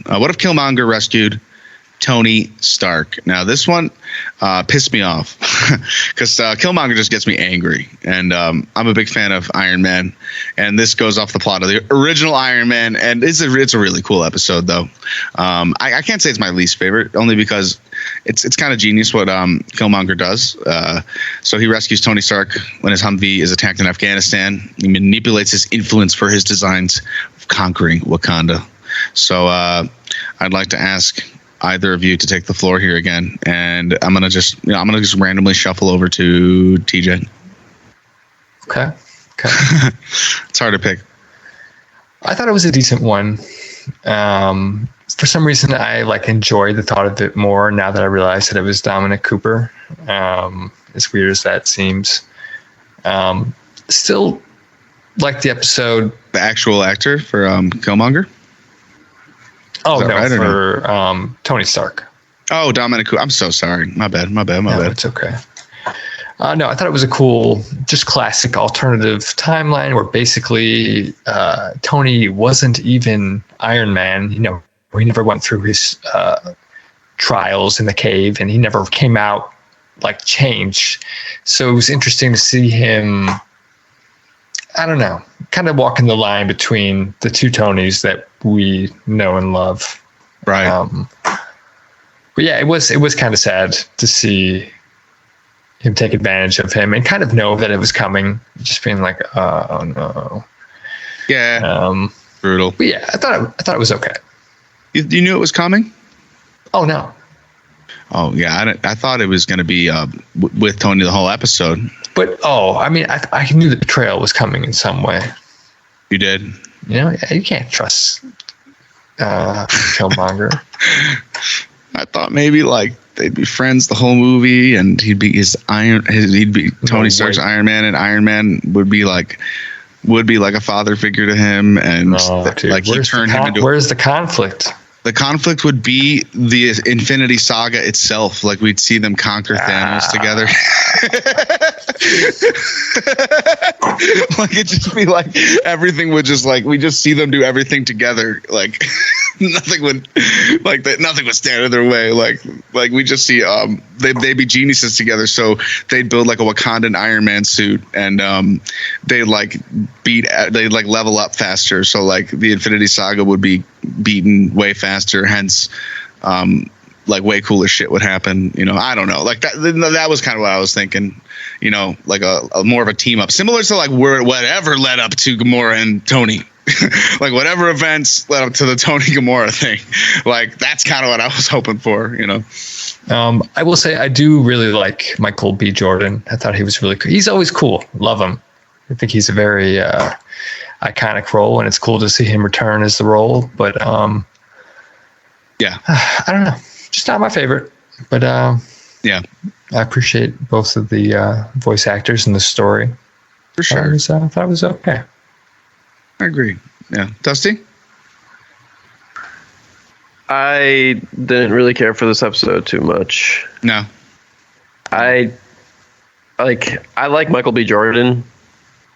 What if Killmonger rescued Tony Stark? Now this one pissed me off because Killmonger just gets me angry, and I'm a big fan of Iron Man, and this goes off the plot of the original Iron Man, and it's a really cool episode though. I can't say it's my least favorite, only because it's kind of genius what Killmonger does. So he rescues Tony Stark when his Humvee is attacked in Afghanistan. He manipulates his influence for his designs of conquering Wakanda. So I'd like to ask either of you to take the floor here again, and I'm gonna just randomly shuffle over to TJ. Okay. It's hard to pick. I thought it was a decent one. For some reason, I like enjoyed the thought of it more now that I realized that it was Dominic Cooper. As weird as that seems, still like the episode. The actual actor for Killmonger. Oh no, right, for Tony Stark. Oh, Dominic Cooper. I'm so sorry. My bad. It's okay. No, I thought it was a cool, just classic alternative timeline where basically Tony wasn't even Iron Man. You know, he never went through his trials in the cave, and he never came out like changed. So it was interesting to see him, I don't know, kind of walking the line between the two Tonys that we know and love. Right. But yeah, it was kind of sad to see him take advantage of him and kind of know that it was coming, just being like, oh no. Yeah. Brutal. But yeah, I thought it was okay. You knew it was coming? Oh no. Oh yeah, I thought it was going to be with Tony the whole episode. But I mean, I knew the betrayal was coming in some way. You did? You know, you can't trust Killmonger. I thought maybe like they'd be friends the whole movie, and he'd be Tony Stark's Iron Man, and Iron Man would be like a father figure to him, and like he turned him into. Where's the conflict? The conflict would be the Infinity Saga itself. Like we'd see them conquer Thanos together. Like it'd just be like everything would just like we just see them do everything together. Like nothing would stand in their way. Like we just see they'd be geniuses together. So they'd build like a Wakandan Iron Man suit, and they'd level up faster. So like the Infinity Saga would be beaten way faster. Hence, like way cooler shit would happen. You know, I don't know. Like that was kind of what I was thinking. You know, like a more of a team up, similar to like whatever led up to Gamora and Tony. Like whatever events led up to the Tony Gamora thing. Like that's kind of what I was hoping for. You know. I will say I do really like Michael B. Jordan. I thought he was really cool. He's always cool. Love him. I think he's a very iconic role, and it's cool to see him return as the role. But yeah, I don't know. Just not my favorite. But yeah, I appreciate both of the voice actors in the story. For sure. I thought it was okay. I agree. Yeah. Dusty? I didn't really care for this episode too much. No. I like Michael B. Jordan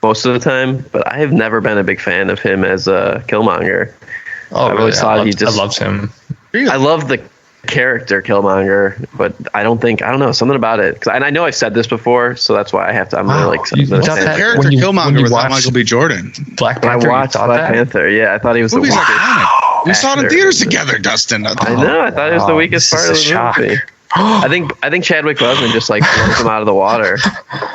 most of the time, but I have never been a big fan of him as a Killmonger. Oh, I really thought I loved him. I love the character Killmonger, but I don't know, something about it. And I know I've said this before, so that's why I have to. I'm wow. like the character Killmonger without Michael B. Jordan. Black Panther. I watched Black Panther. Yeah, I thought he was the weakest. Wow. We saw it in theaters together, Dustin. I know. I thought it was the weakest part of the movie. I think Chadwick Boseman just like blows him out of the water,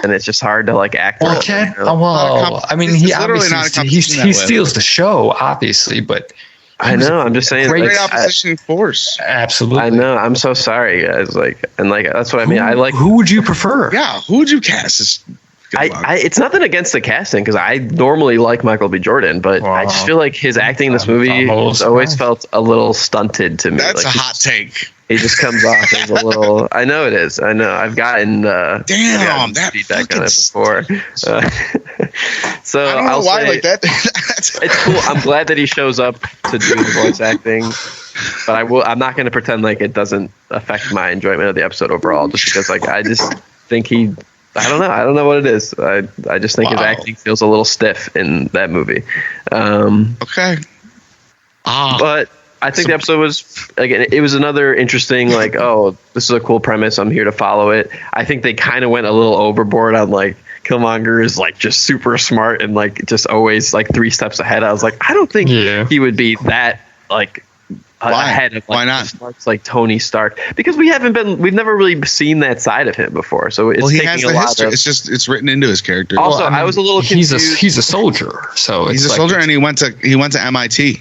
and it's just hard to like act. Well, I mean, he obviously he steals the show, obviously, but. I know. I'm just saying. Great opposition force. Absolutely. I know. I'm so sorry, guys. Like, and like that's what I mean. I like. Who would you prefer? Yeah. Who would you cast? It's nothing against the casting because I normally like Michael B. Jordan, but I just feel like his acting in this movie has always felt a little stunted to me. That's like, a hot take. He just comes off as a little. I know it is. I know. I've gotten that feedback on it before. So I don't know why like that. It's cool. I'm glad that he shows up to do the voice acting, but I'm not going to pretend like it doesn't affect my enjoyment of the episode overall. Just because like I just think he. I don't know what it is. I just think his acting feels a little stiff in that movie. Okay. But I think the episode was, again, it was another interesting, like, oh, this is a cool premise. I'm here to follow it. I think they kind of went a little overboard on, like, Killmonger is, like, just super smart and, like, just always, like, 3 steps ahead. I was like, I don't think he would be that, like, ahead of, like, why not? Smarts like Tony Stark, because we've never really seen that side of him before. So it's he taking has a the lot history. of. It's written into his character. Also, I was a little confused. He's a soldier, so he's a soldier, and he went to MIT.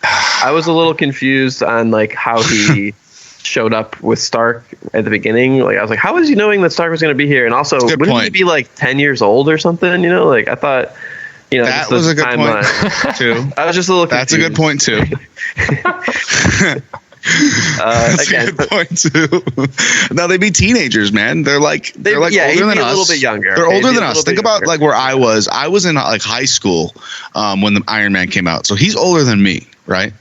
I was a little confused on like how he showed up with Stark at the beginning. Like I was like, how is he knowing that Stark was going to be here? And also, wouldn't he be like 10 years old or something? You know, like I thought. You know, that was a good point too. I was just a little confused. That's a good point too. That's a good point too. No, they'd be teenagers, man. They're like older than us. A little bit younger. They're older than us. Think about like where I was. I was in like high school when the Iron Man came out. So he's older than me, right?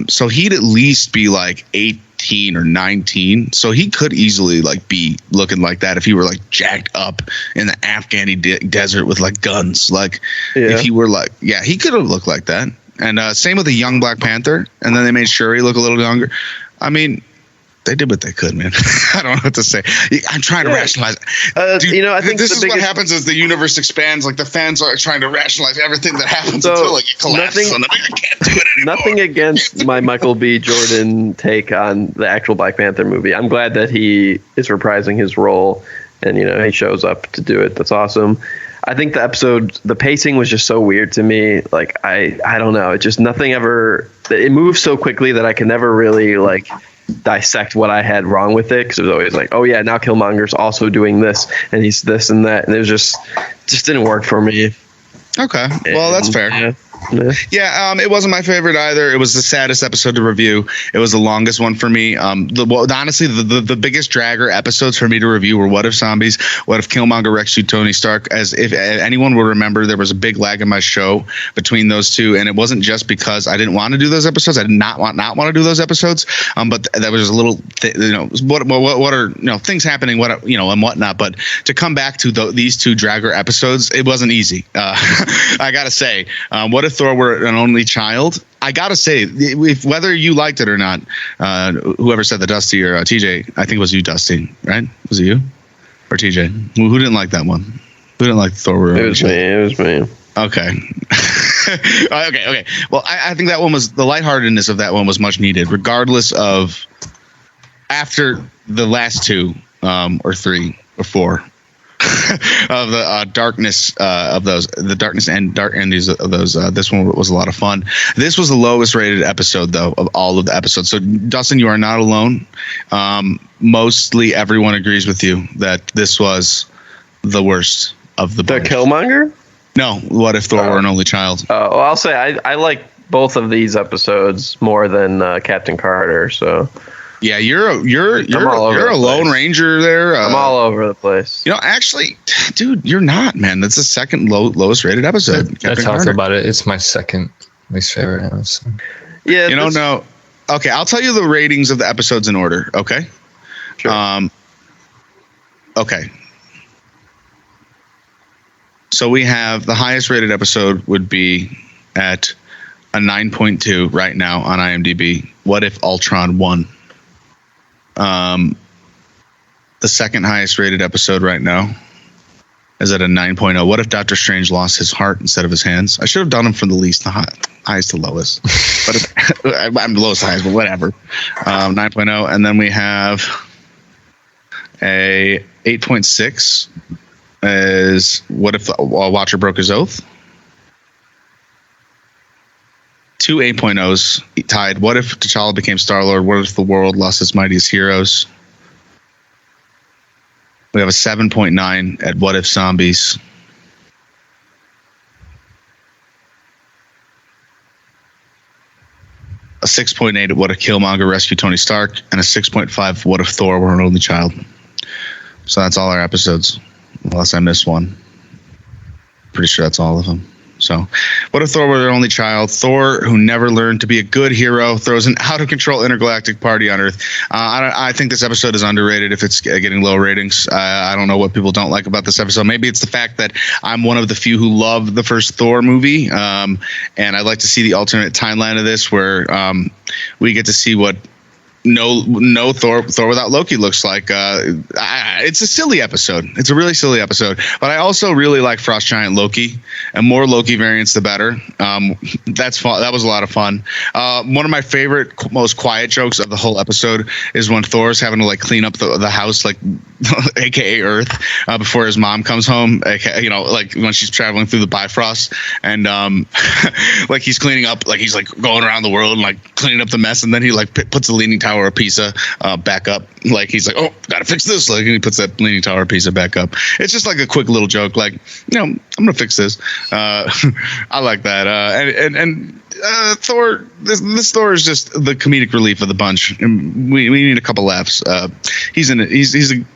So he'd at least be like 18 or 19. So he could easily like be looking like that if he were like jacked up in the Afghani desert with like guns. Like if he were like, he could have looked like that. And same with the young Black Panther. And then they made Shuri look a little younger. I mean, they did what they could, man. I don't know what to say. I'm trying to rationalize it. Dude, I think this is what happens as the universe expands. Like the fans are trying to rationalize everything that happens until like it collapses. I can't do it anymore. Nothing against my Michael B. Jordan take on the actual Black Panther movie. I'm glad that he is reprising his role and he shows up to do it. That's awesome. I think the pacing was just so weird to me. Like I don't know. It just it moves so quickly that I can never really like dissect what I had wrong with it, because it was always like, oh yeah, now Killmonger's also doing this and he's this and that, and it was just didn't work for me. Okay, well that's fair. Yeah, it wasn't my favorite either. It was the saddest episode to review. It was the longest one for me. Honestly, the biggest dragger episodes for me to review were What If Zombies, What If Killmonger rescued Tony Stark. As if anyone will remember, there was a big lag in my show between those two, and it wasn't just because I didn't want to do those episodes. I did not want to do those episodes. But there was a little, what are things happening, and whatnot. But to come back to these two dragger episodes, it wasn't easy. I gotta say, What If Thor were an only child? I gotta say, whether you liked it or not, whoever said that, Dusty or TJ, I think it was you, Dusty, right? Was it you or TJ? Who didn't like that one? Who didn't like Thor? Were it was me. It was me. Okay. Okay. Well, I think that one was, the lightheartedness of that one was much needed, regardless of after the last two or three or four. Of the darkness of those, the darkness and dark endings of those. This one was a lot of fun. This was the lowest rated episode, though, of all of the episodes. So, Dustin, you are not alone. Mostly everyone agrees with you that this was the worst of the bunch. The Killmonger? No, What If Thor were an only child? Well, I'll say I like both of these episodes more than Captain Carter. So. Yeah, you're a Lone Ranger there. I'm all over the place. Actually, dude, you're not, man. That's the second lowest rated episode. I talked about it. It's my second least favorite episode. Yeah, no. Okay, I'll tell you the ratings of the episodes in order. Okay. Sure. Okay. So we have the highest rated episode would be at a 9.2 right now on IMDb. What If Ultron won? The second highest rated episode right now is at a 9.0. What if Doctor Strange lost his heart instead of his hands? I should have done them from the least to highest to lowest, but I'm lowest to highest, but whatever. 9.0, and then we have a 8.6 is What If a Watcher Broke His Oath. Two 8.0s tied. What If T'Challa became Star-Lord? What If the world lost its mightiest heroes? We have a 7.9 at What If Zombies. A 6.8 at What If Killmonger rescued Tony Stark, and a 6.5 What If Thor were an only child. So that's all our episodes, unless I missed one. Pretty sure that's all of them. So, What If Thor were their only child? Thor, who never learned to be a good hero, throws an out-of-control intergalactic party on Earth. I think this episode is underrated if it's getting low ratings. I don't know what people don't like about this episode. Maybe it's the fact that I'm one of the few who love the first Thor movie, and I'd like to see the alternate timeline of this where we get to see what no Thor without Loki looks like. It's a silly episode. It's a really silly episode. But I also really like Frost Giant Loki, and more Loki variants the better. That's fun. That was a lot of fun. One of my favorite, most quiet jokes of the whole episode is when Thor's having to clean up the house, AKA Earth, before his mom comes home. Like when she's traveling through the Bifrost, and he's cleaning up, he's going around the world and cleaning up the mess, and then he puts the Leaning Tower of Pisa back up. He's like, oh, gotta fix this. And he puts that Leaning Tower of Pisa back up. It's just a quick little joke. I'm gonna fix this. I like that. And Thor, this Thor is just the comedic relief of the bunch. And we need a couple laughs. He's a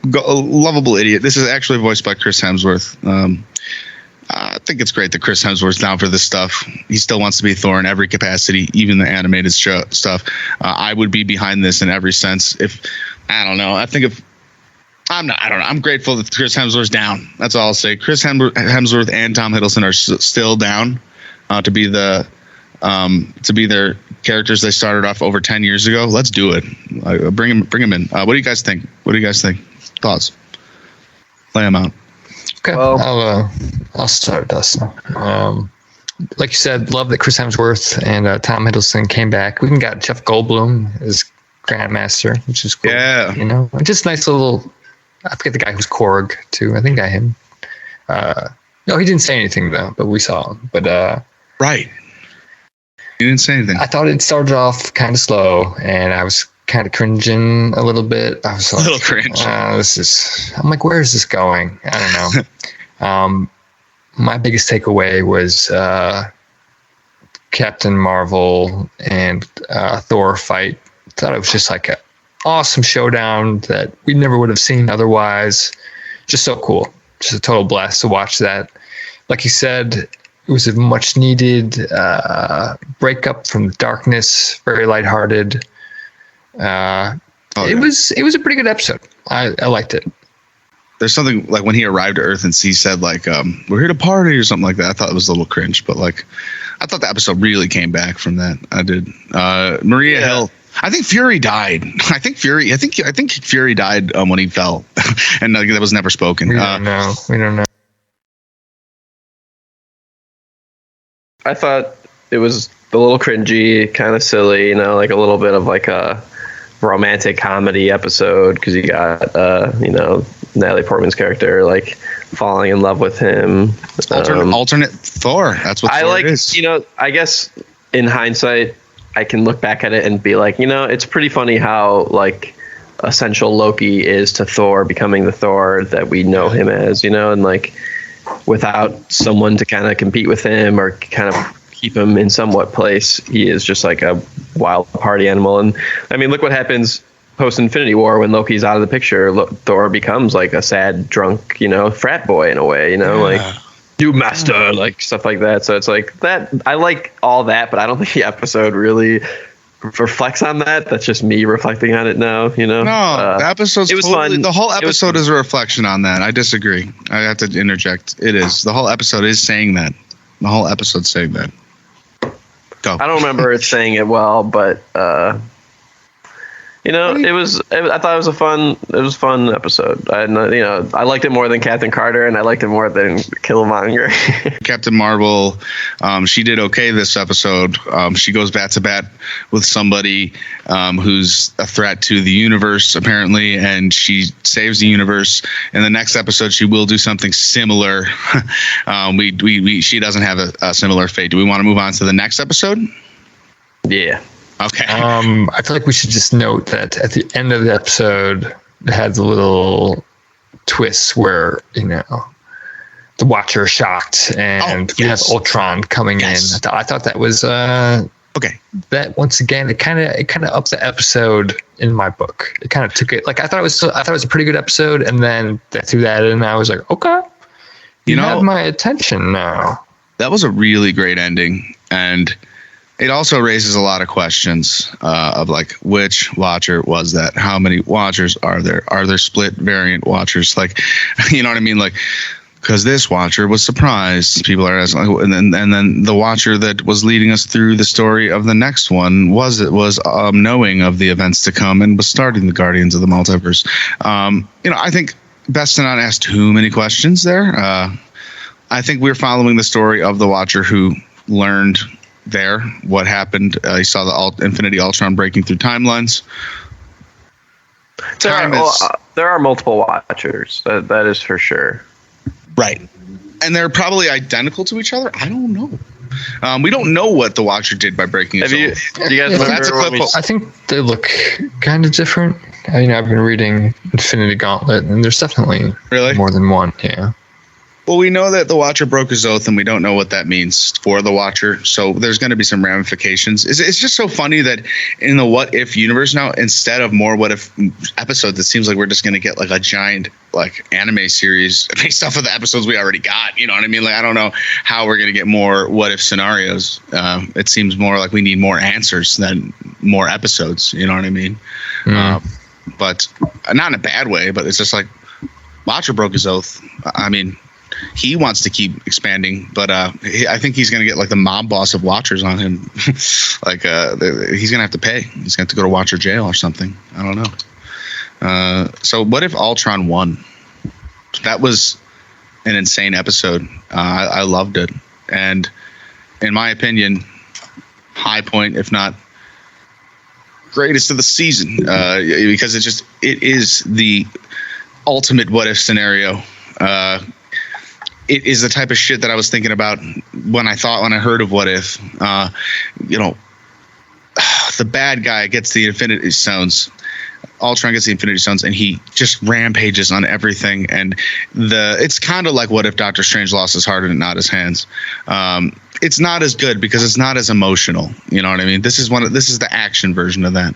lovable idiot. This is actually voiced by Chris Hemsworth. I think it's great that Chris Hemsworth's down for this stuff. He still wants to be Thor in every capacity, even the animated show stuff. I would be behind this in every sense. I don't know. I'm grateful that Chris Hemsworth's down. That's all I'll say. Chris Hemsworth and Tom Hiddleston are still down to be their characters they started off over 10 years ago. Let's do it. Bring him in. What do you guys think? Thoughts? Lay them out. Okay, well, I'll start, Dustin. Like you said, love that Chris Hemsworth and Tom Hiddleston came back. We even got Jeff Goldblum as Grandmaster, which is cool. Yeah. Just nice little. I forget the guy who's Korg too. I think I him. No, he didn't say anything though, but we saw him. But right, he didn't say anything. I thought it started off kind of slow, and I was kind of cringing a little bit. I was a little cringe. I'm like, where is this going? I don't know. My biggest takeaway was Captain Marvel and Thor fight. Thought it was just like an awesome showdown that we never would have seen otherwise. Just so cool. Just a total blast to watch that. Like you said, it was a much needed breakup from the darkness. Very lighthearted. It was a pretty good episode. I liked it. There's something like when he arrived to Earth and he said like, we're here to party or something like that. I thought it was a little cringe, but like, I thought the episode really came back from that. I did. Maria Hill. I think Fury died. I think Fury died when he fell, and that was never spoken. We don't know. I thought it was a little cringy, kind of silly, like a little bit of like a romantic comedy episode because you got Natalie Portman's character like falling in love with him. Alternate Thor. That's what Thor is. I guess in hindsight, I can look back at it and be like, it's pretty funny how like essential Loki is to Thor becoming the Thor that we know him as, and like without someone to kind of compete with him or kind of keep him in somewhat place, he is just like a wild party animal. And I mean, look what happens post Infinity War when Loki's out of the picture. Thor becomes like a sad, drunk, frat boy in a way, like you master, like stuff like that. So it's like that. I like all that, but I don't think the episode really reflects on that. That's just me reflecting on it now, No, the episode's fun. The whole episode is a reflection on that. I disagree. I have to interject. It is. The whole episode is saying that. The whole episode's saying that. Go. I don't remember it saying it well, but it was. I thought it was a fun episode. I liked it more than Captain Carter, and I liked it more than Killmonger. Captain Marvel, she did okay this episode. She goes bat to bat with somebody who's a threat to the universe, apparently, and she saves the universe. In the next episode, she will do something similar. She doesn't have a similar fate. Do we want to move on to the next episode? Yeah. Okay. I feel like we should just note that at the end of the episode, it had the little twists where, the Watcher is shocked and we have Ultron coming in. I thought that was okay. That once again, it kind of upped the episode in my book. It kind of took it. Like I thought it was a pretty good episode, and then they threw that in. And I was like, okay, you have my attention now. That was a really great ending, and it also raises a lot of questions of like, which Watcher was that? How many Watchers are there? Are there split variant Watchers? Like, you know what I mean? Like, because this Watcher was surprised. People are asking, and then the Watcher that was leading us through the story of the next one was knowing of the events to come and was starting the Guardians of the Multiverse. I think best to not ask too many questions there. I think we're following the story of the Watcher who learned there what happened. He saw the Infinity Ultron breaking through timelines. There are multiple Watchers. That is for sure. Right. And they're probably identical to each other. I don't know. We don't know what the Watcher did by breaking his own. Do you guys remember I think they look kind of different. I've been reading Infinity Gauntlet, and there's definitely more than one. Yeah. Well, we know that the Watcher broke his oath, and we don't know what that means for the Watcher. So there's going to be some ramifications. It's just so funny that in the What If universe now, instead of more What If episodes, it seems like we're just going to get like a giant like anime series based off of the episodes we already got. You know what I mean? Like, I don't know how we're going to get more What If scenarios. It seems more like we need more answers than more episodes. You know what I mean? But not in a bad way, but it's just like Watcher broke his oath. I mean, he wants to keep expanding, but I think he's going to get like the mob boss of Watchers on him. Like he's going to have to pay. He's going to have to go to Watcher jail or something. I don't know. So what if Ultron won? That was an insane episode. I loved it. And in my opinion, high point, if not greatest of the season, because it is the ultimate what if scenario. It is the type of shit that I was thinking about when I heard of What If. The bad guy gets the Infinity Stones. Ultron gets the Infinity Stones, and he just rampages on everything. And it's kind of like What If Doctor Strange lost his heart and not his hands. it's not as good because it's not as emotional. You know what I mean? This is the action version of that.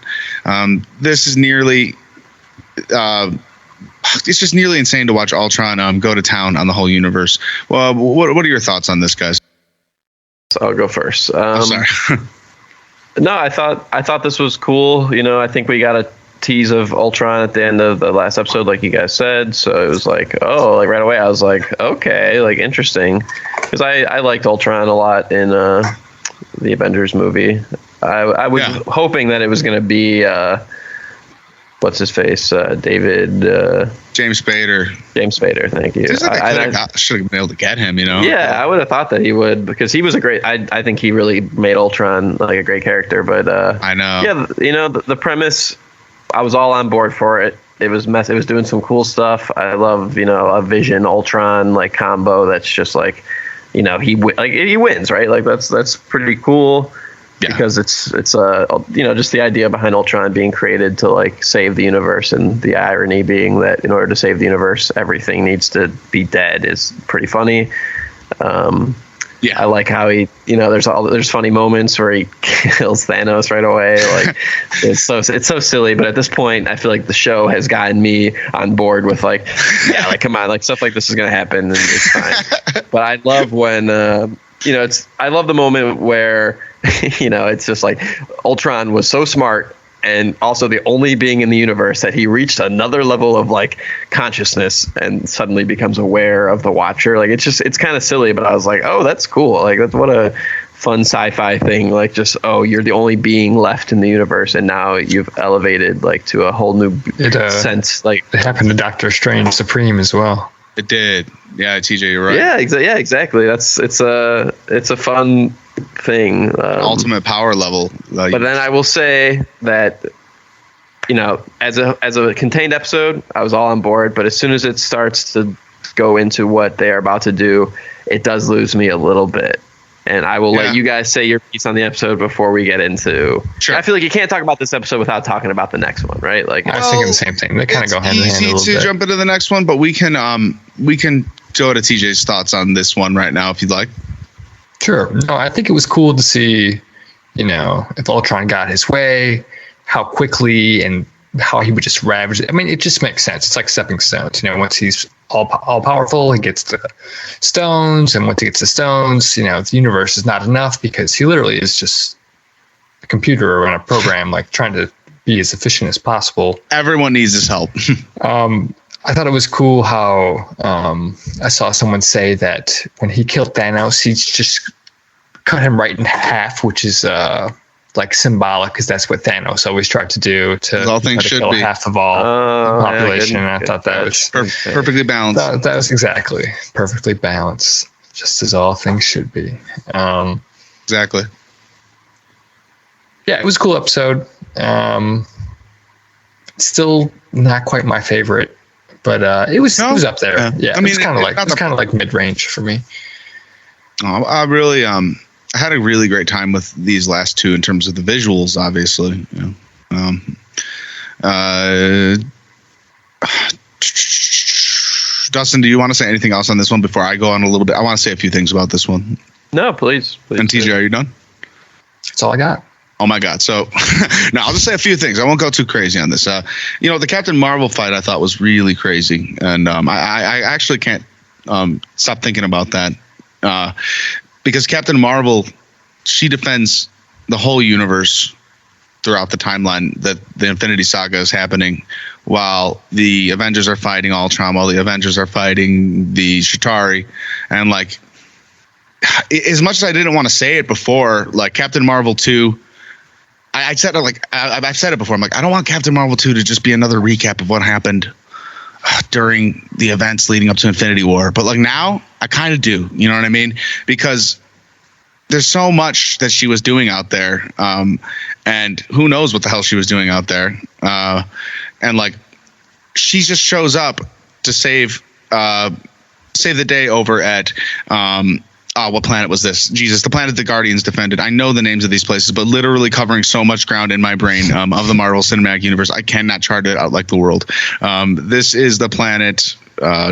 This is nearly. It's just nearly insane to watch Ultron go to town on the whole universe. Well, what are your thoughts on this, guys? I'll go first. Sorry. No, I thought this was cool. You know, I think we got a tease of Ultron at the end of the last episode, like you guys said. So it was like, oh, like right away, I was like, okay, like interesting, because I liked Ultron a lot in the Avengers movie. I was hoping that it was going to be what's his face, David. James Spader. James Spader, thank you. I should have been able to get him, you know? Yeah, I would have thought that he would, because he was a great. I think he really made Ultron like a great character. But I know. Yeah, you know the premise. I was all on board for it. It was It was doing some cool stuff. I love a Vision Ultron like combo. That's just like, he wins, right? Like that's pretty cool. Yeah. Because it's just the idea behind Ultron being created to like save the universe, and the irony being that in order to save the universe, everything needs to be dead is pretty funny. I like how he, there's funny moments where he kills Thanos right away. Like it's so silly, but at this point, I feel like the show has gotten me on board with like, yeah, like come on, like stuff like this is gonna happen, and it's fine. But I love when I love the moment where it's just like Ultron was so smart and also the only being in the universe that he reached another level of like consciousness and suddenly becomes aware of the Watcher. Like it's kind of silly, but I was like, oh, that's cool. Like what a fun sci-fi thing. Like just, oh, you're the only being left in the universe, and now you've elevated like to a whole new sense. Like it happened to Doctor Strange Supreme as well. It did. Yeah, TJ, you're right. Yeah, exactly. It's a fun thing. Ultimate power level. But then I will say that, as a contained episode, I was all on board. But as soon as it starts to go into what they are about to do, it does lose me a little bit. And I will let you guys say your piece on the episode before we get into. Sure. I feel like you can't talk about this episode without talking about the next one, right? Like I was thinking the same thing. They kind of go hand in hand a little bit. It's easy to jump into the next one, but we can go to TJ's thoughts on this one right now if you'd like. Sure. No, I think it was cool to see, if Ultron got his way, how quickly and how he would just ravage it. I mean, it just makes sense. It's like stepping stones. Once he's all powerful, he gets the stones, and once he gets the stones, the universe is not enough because he literally is just a computer or a program, like trying to be as efficient as possible. Everyone needs his help. I thought it was cool how I saw someone say that when he killed Thanos, he just cut him right in half, which is like symbolic, because that's what Thanos always tried to do to all things should kill be half of all the population. And I thought that was perfectly balanced. That was exactly perfectly balanced, just as all things should be. Exactly. Yeah, it was a cool episode. Still not quite my favorite, but it was up there. Yeah, I mean, it's kind of like mid-range for me. Oh, I really I had a really great time with these last two in terms of the visuals, obviously. Dustin, do you want to say anything else on this one before I go on a little bit? I want to say a few things about this one. No, please. And TJ, are you done? That's all I got. Oh my God. So now I'll just say a few things. I won't go too crazy on this. The Captain Marvel fight I thought was really crazy. And I actually can't stop thinking about that. Because Captain Marvel, she defends the whole universe throughout the timeline that the Infinity Saga is happening, while the Avengers are fighting Ultron, while the Avengers are fighting the Chitauri. And like, as much as I didn't want to say it before, like Captain Marvel 2, I said it like I've said it before. I'm like, I don't want Captain Marvel 2 to just be another recap of what happened during the events leading up to Infinity War. But like now I kind of do, you know what I mean? Because there's so much that she was doing out there. And who knows what the hell she was doing out there. And like, she just shows up to save the day over at, what planet was this? Jesus, the planet the Guardians defended. I know the names of these places, but literally covering so much ground in my brain of the Marvel Cinematic Universe, I cannot chart it out like the world. This is the planet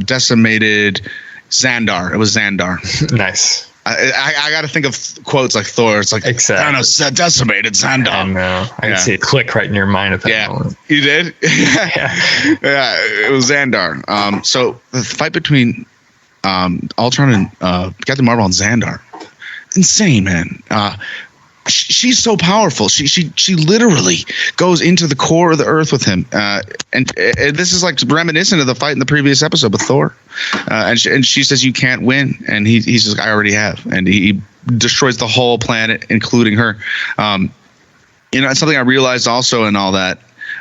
decimated Xandar. It was Xandar. Nice. I got to think of quotes like Thor. It's like, Thanos decimated Xandar. I know. I can see it click right in your mind at that moment. You did? Yeah. Yeah, it was Xandar. So the fight between Ultron and Captain Marvel and Xandar, insane, man. She's so powerful. She literally goes into the core of the earth with him, and this is like reminiscent of the fight in the previous episode with Thor. And she says you can't win, and he's just, I already have, and he destroys the whole planet, including her. And something I realized also in all that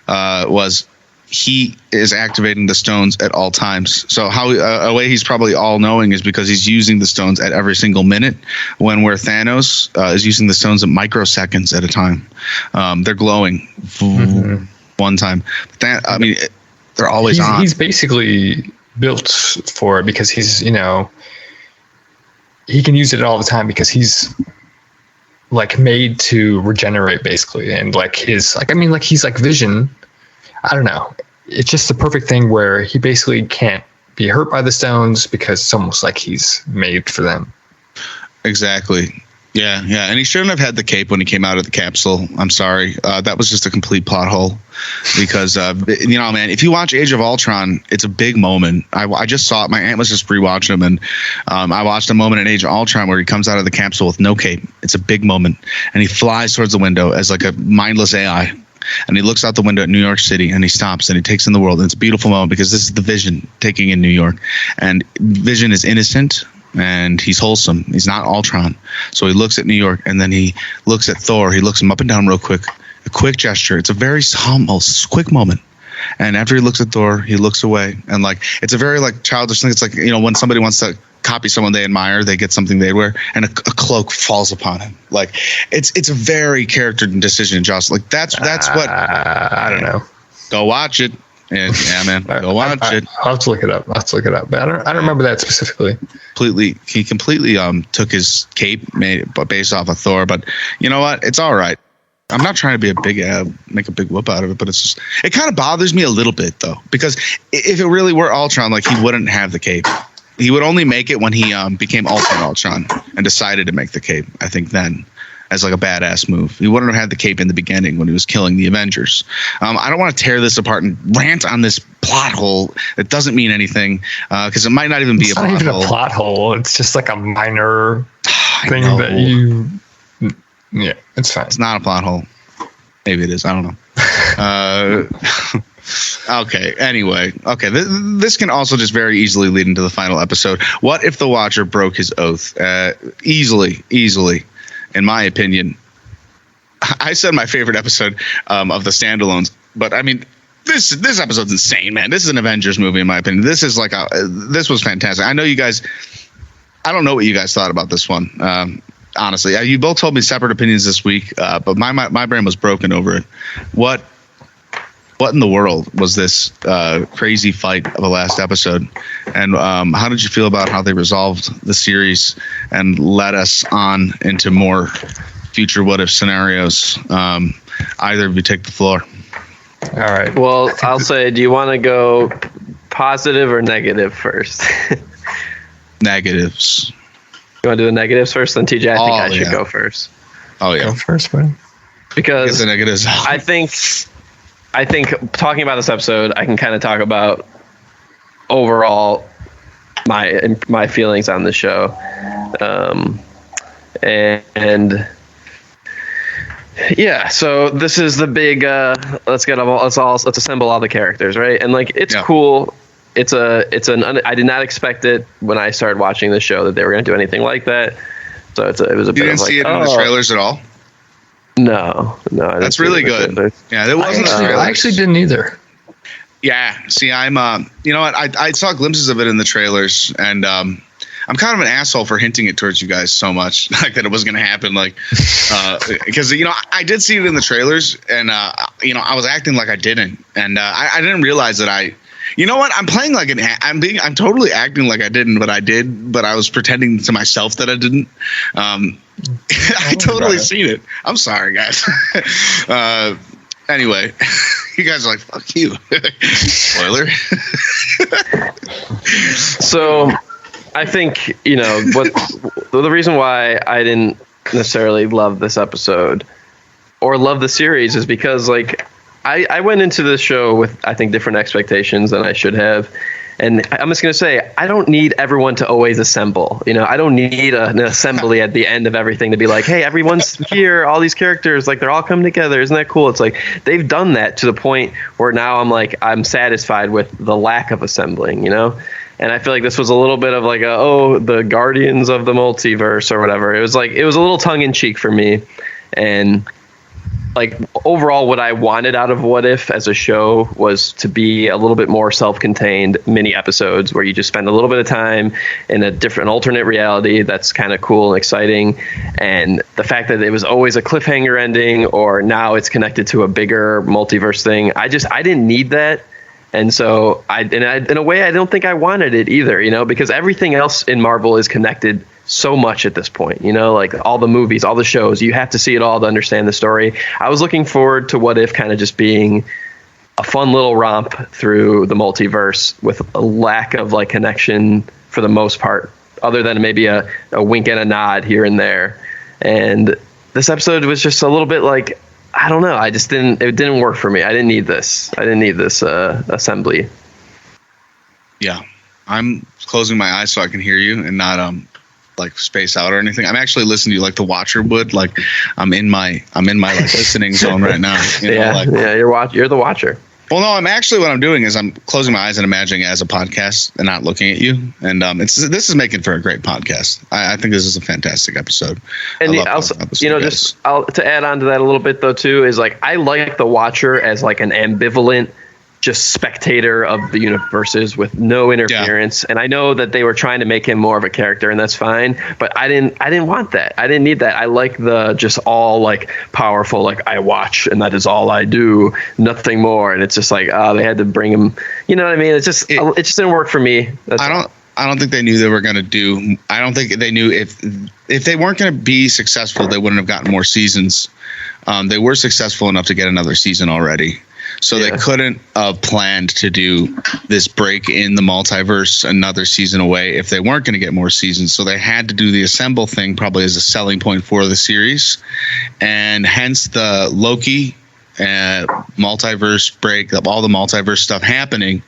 was he is activating the stones at all times. So how a way he's probably all knowing is because he's using the stones at every single minute, where Thanos is using the stones at microseconds at a time. They're glowing one time. They're always on. He's basically built for it because he's, he can use it all the time because he's like made to regenerate basically. And like he's like Vision. I don't know. It's just the perfect thing where he basically can't be hurt by the stones because it's almost like he's made for them. Exactly. Yeah. And he shouldn't have had the cape when he came out of the capsule. I'm sorry. That was just a complete plot hole because, man, if you watch Age of Ultron, it's a big moment. I just saw it. My aunt was just rewatching him, and I watched a moment in Age of Ultron where he comes out of the capsule with no cape. It's a big moment. And he flies towards the window as like a mindless AI. And he looks out the window at New York City, and he stops and he takes in the world. And it's a beautiful moment because this is the Vision taking in New York. And Vision is innocent and he's wholesome. He's not Ultron. So he looks at New York, and then he looks at Thor. He looks him up and down real quick. A quick gesture. It's a very humble, quick moment. And after he looks at Thor, he looks away. And like it's a very like childish thing. It's like, when somebody wants to copy someone they admire, they get something they wear, and a cloak falls upon him. Like it's a very character decision, Josh. Like that's what I don't know. Go watch it. Yeah, man. Go watch it. I'll have to look it up. But I don't remember that specifically. He completely took his cape based off of Thor, but you know what? It's all right. I'm not trying to be make a big whoop out of it, but it kind of bothers me a little bit though, because if it really were Ultron, like he wouldn't have the cape. He would only make it when he became Ultimate Ultron and decided to make the cape. I think then, as like a badass move, he wouldn't have had the cape in the beginning when he was killing the Avengers. I don't want to tear this apart and rant on this plot hole. It doesn't mean anything because it might not even be a plot hole. It's not even a plot hole. It's just like a minor thing that you. Yeah, it's fine. It's not a plot hole. Maybe it is. I don't know. Okay. Anyway. Okay. This can also just very easily lead into the final episode. What if the Watcher broke his oath? Easily, in my opinion. I said my favorite episode of the standalones, but I mean, this episode's insane, man. This is an Avengers movie, in my opinion. This is like this was fantastic. I know you guys. I don't know what you guys thought about this one. Honestly, you both told me separate opinions this week, but my brain was broken over it. What in the world was this crazy fight of the last episode? And how did you feel about how they resolved the series and led us on into more future what if scenarios? Either of you take the floor. All right. Well, I'll say, do you want to go positive or negative first? Negatives. You want to do the negatives first? Then TJ, I think I should go first. Oh yeah, go first, man. Because the negatives. I think talking about this episode, I can kind of talk about overall my feelings on the show, and yeah. So this is the big. Let's assemble all the characters, right? And like it's cool. I did not expect it when I started watching the show that they were going to do anything like that. So it was a bit of like, you didn't see it in the trailers at all? No. That's really good. Yeah, it wasn't. I actually didn't either. Yeah. See, I'm. You know what? I saw glimpses of it in the trailers, and I'm kind of an asshole for hinting it towards you guys so much, like that it was going to happen, like because I did see it in the trailers, and I was acting like I didn't, and I didn't realize that I. You know what? I'm playing like I'm totally acting like I didn't, but I did. But I was pretending to myself that I didn't. I totally seen it. I'm sorry, guys. Anyway, you guys are like, fuck you. Spoiler. So I think, what the reason why I didn't necessarily love this episode or love the series is because, like, I went into this show with, I think, different expectations than I should have. And I'm just going to say, I don't need everyone to always assemble. I don't need an assembly at the end of everything to be like, hey, everyone's here, all these characters, like, they're all coming together. Isn't that cool? It's like they've done that to the point where now I'm satisfied with the lack of assembling, And I feel like this was a little bit of like, the Guardians of the Multiverse or whatever. It was a little tongue in cheek for me. And like overall, what I wanted out of What If as a show was to be a little bit more self-contained mini episodes where you just spend a little bit of time in a different alternate reality that's kind of cool and exciting. And the fact that it was always a cliffhanger ending, or now it's connected to a bigger multiverse thing, I didn't need that. And so in a way, I don't think I wanted it either, because everything else in Marvel is connected so much at this point, like all the movies, all the shows, you have to see it all to understand the story. I was looking forward to What If kind of just being a fun little romp through the multiverse with a lack of like connection for the most part, other than maybe a wink and a nod here and there. And this episode was just a little bit like, I don't know. It didn't work for me. I didn't need this assembly. Yeah. I'm closing my eyes so I can hear you and not like space out or anything. I'm actually listening to you like the watcher would. Like I'm in my like listening zone right now. You're the watcher. Well, no, what I'm doing is I'm closing my eyes and imagining it as a podcast and not looking at you. And this is making for a great podcast. I think this is a fantastic episode. And also, to add on to that a little bit though too, is like I like the watcher as like an ambivalent, just spectator of the universes with no interference. Yeah. And I know that they were trying to make him more of a character, and that's fine. But I didn't want that. I didn't need that. I like the just all like powerful, like I watch and that is all I do, nothing more. And it's just like, they had to bring him. You know what I mean? It just didn't work for me. I don't think they knew they were going to do. I don't think they knew if they weren't going to be successful, they wouldn't have gotten more seasons. They were successful enough to get another season already. So they couldn't have planned to do this break in the multiverse another season away if they weren't going to get more seasons. So they had to do the assemble thing probably as a selling point for the series. And hence the Loki multiverse break, all the multiverse stuff happening.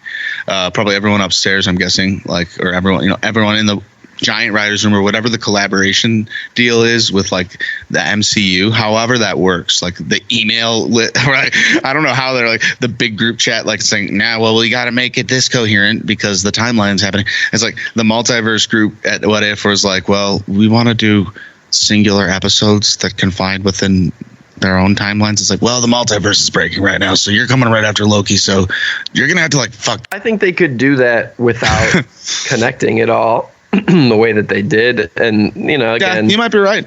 Probably everyone upstairs, I'm guessing, or everyone in the giant writers room or whatever the collaboration deal is with like the MCU, however that works, like the email right? I don't know how they're like the big group chat, like saying, we got to make it this coherent because the timeline's happening. It's like the multiverse group at What If was like, well, we want to do singular episodes that confined within their own timelines. It's like, well, the multiverse is breaking right now, so you're coming right after Loki, so you're gonna have to like fuck. I think they could do that without connecting it all the way that they did. And again, you might be right.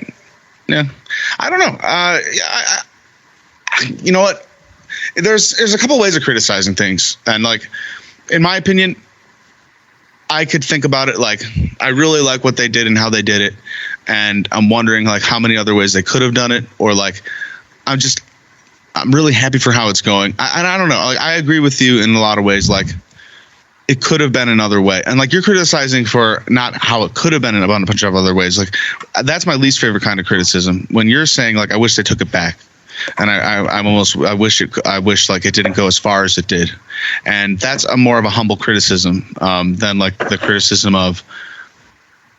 Yeah, I don't know. You know what, there's a couple ways of criticizing things, and like in my opinion, I could think about it like I really like what they did and how they did it, and I'm wondering like how many other ways they could have done it, or like I'm really happy for how it's going. I don't know. Like, I agree with you in a lot of ways. Like it could have been another way, and like you're criticizing for not how it could have been in a bunch of other ways. Like that's my least favorite kind of criticism. When you're saying like I wish they took it back, and I wish like it didn't go as far as it did, and that's a more of a humble criticism than like the criticism of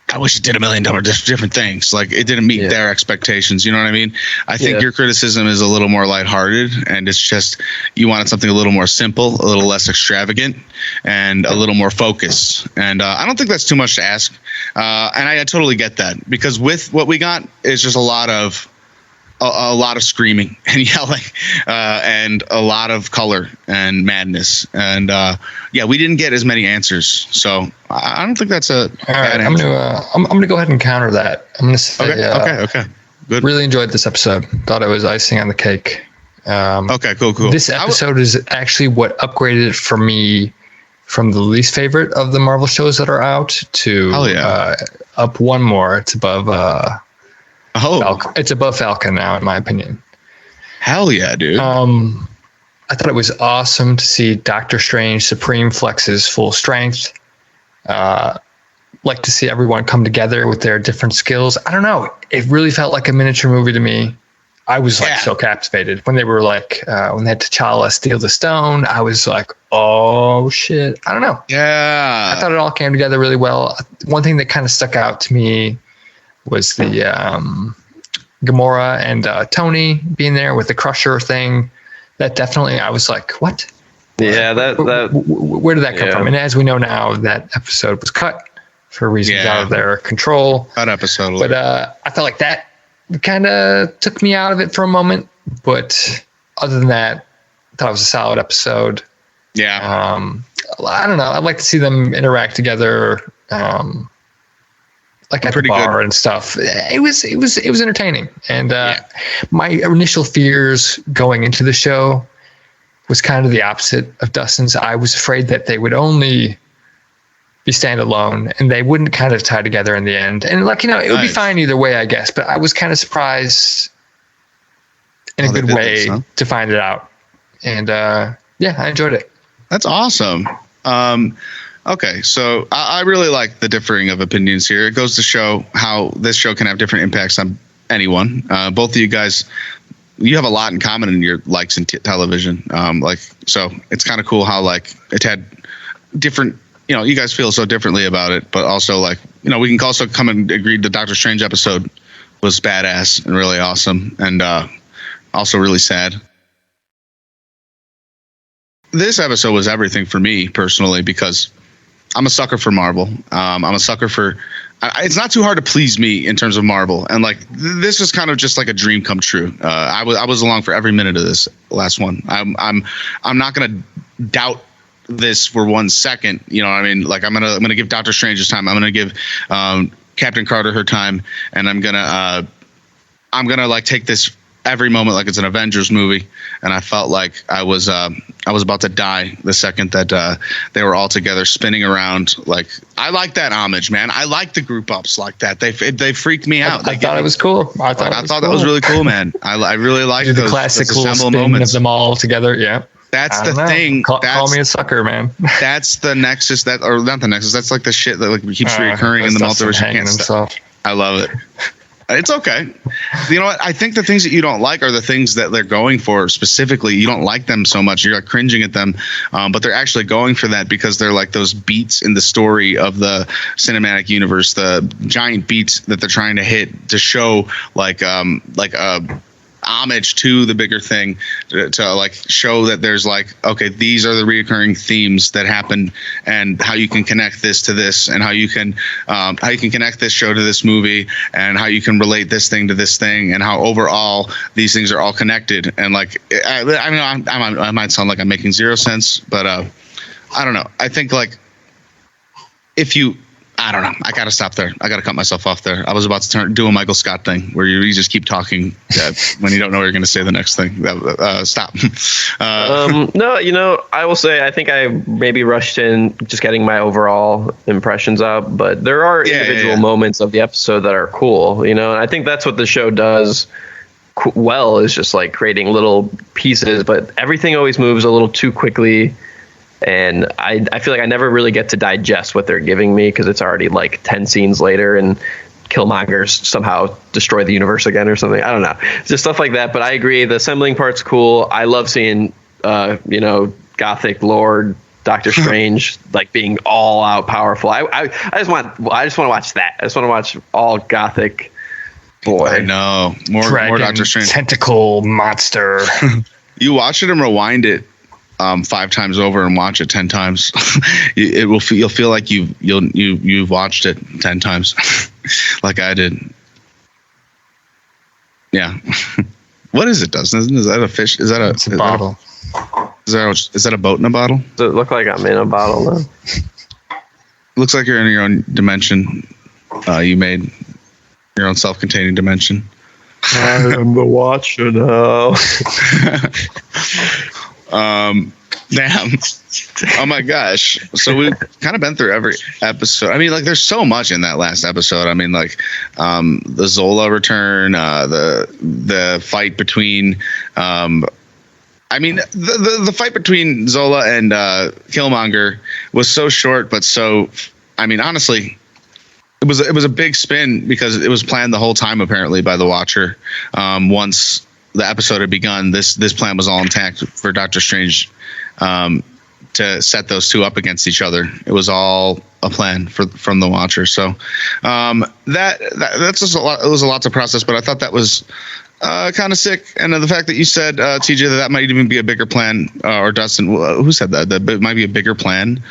I wish it did $1 million different things. Like it didn't meet their expectations. You know what I mean? I think your criticism is a little more lighthearted, and it's just you wanted something a little more simple, a little less extravagant, and a little more focused. And I don't think that's too much to ask. And I totally get that, because with what we got is just a lot of screaming and yelling, and a lot of color and madness. And we didn't get as many answers. So I don't think that's a bad answer. I'm gonna go ahead and counter that. I'm gonna say, okay, good. Really enjoyed this episode. Thought it was icing on the cake. Okay, cool. This episode is actually what upgraded it for me from the least favorite of the Marvel shows that are out to up one more. It's above. It's above Falcon now, in my opinion. Hell yeah, dude. I thought it was awesome to see Doctor Strange Supreme flex his full strength. like to see everyone come together with their different skills. I don't know. It really felt like a miniature movie to me. I was like so captivated when they were like, when they had T'Challa steal the stone. I was like, oh shit. I don't know. Yeah. I thought it all came together really well. One thing that kind of stuck out to me was the Gamora and Tony being there with the Crusher thing. That definitely, I was like, what? Yeah, where did that come from? And as we know now, that episode was cut for reasons out of their control. That episode. But I felt like that kind of took me out of it for a moment. But other than that, I thought it was a solid episode. Yeah. I don't know. I'd like to see them interact together, like at the bar and stuff. It was entertaining. And my initial fears going into the show was kind of the opposite of Dustin's. I was afraid that they would only be standalone and they wouldn't kind of tie together in the end. And like, it would be fine either way, I guess. But I was kind of surprised in a good way to find it out. And I enjoyed it. That's awesome. Okay, so I really like the differing of opinions here. It goes to show how this show can have different impacts on anyone. Both of you guys, you have a lot in common in your likes in television. So it's kind of cool how like it had different, you guys feel so differently about it, but also like, we can also come and agree the Doctor Strange episode was badass and really awesome and also really sad. This episode was everything for me personally because I'm a sucker for Marvel. I'm a sucker for. It's not too hard to please me in terms of Marvel, and like this is kind of just like a dream come true. I was along for every minute of this last one. I'm not gonna doubt this for 1 second. You know what I mean? Like I'm gonna give Doctor Strange his time. I'm gonna give Captain Carter her time, and I'm gonna like take this every moment like it's an Avengers movie. And I felt like I was about to die the second that they were all together spinning around. Like I like that homage, man. I like the group ups like that. They freaked me out. I thought it was cool. I thought that was really cool, man. I really liked the classic little spin moments of them all together. Yeah. That's the thing. Call me a sucker, man. That's the nexus or not the nexus. That's like the shit that like keeps reoccurring in the multiverse. You can't stop. I love it. It's okay. You know what? I think the things that you don't like are the things that they're going for specifically. You don't like them so much. You're like cringing at them, but they're actually going for that because they're like those beats in the story of the cinematic universe, the giant beats that they're trying to hit to show like a homage to the bigger thing to like show that there's like, okay, these are the reoccurring themes that happen and how you can connect this to this and how you can connect this show to this movie and how you can relate this thing to this thing and how overall these things are all connected. And like, I mean, I might sound like I'm making zero sense, but I don't know. I think like I don't know. I got to stop there. I got to cut myself off there. I was about to do a Michael Scott thing where you just keep talking when you don't know what you're going to say the next thing. Stop. No, I will say I think I maybe rushed in just getting my overall impressions out, but there are individual moments of the episode that are cool, and I think that's what the show does well is just like creating little pieces, but everything always moves a little too quickly. And I feel like I never really get to digest what they're giving me because it's already like 10 scenes later and Killmonger's somehow destroy the universe again or something. I don't know. Just stuff like that. But I agree. The assembling part's cool. I love seeing, Gothic Lord Doctor Strange like being all out powerful. I just want to watch that. I just want to watch all Gothic boy. I know. More Doctor Strange. Tentacle monster. You watch it and rewind it 5 times over and watch it 10 times. You'll feel like you've watched it 10 times, like I did. Yeah. What is it, Dustin? Is that a fish? Is that a bottle? Is that a boat in a bottle? Does it look like I'm in a bottle though? Looks like you're in your own dimension. You made your own self-containing dimension. I am the watcher now. Damn. Oh my gosh. So we've kind of been through every episode. I mean, like there's so much in that last episode. I mean, like the Zola return, the fight between the fight between Zola and Killmonger was so short, but so honestly, it was a big spin because it was planned the whole time apparently by the Watcher. Once the episode had begun, this plan was all intact for Doctor Strange to set those two up against each other. It was all a plan from the Watcher. So that's just a lot. It was a lot to process, but I thought that was kind of sick. And the fact that you said, TJ, that might even be a bigger plan, or Dustin, who said that it might be a bigger plan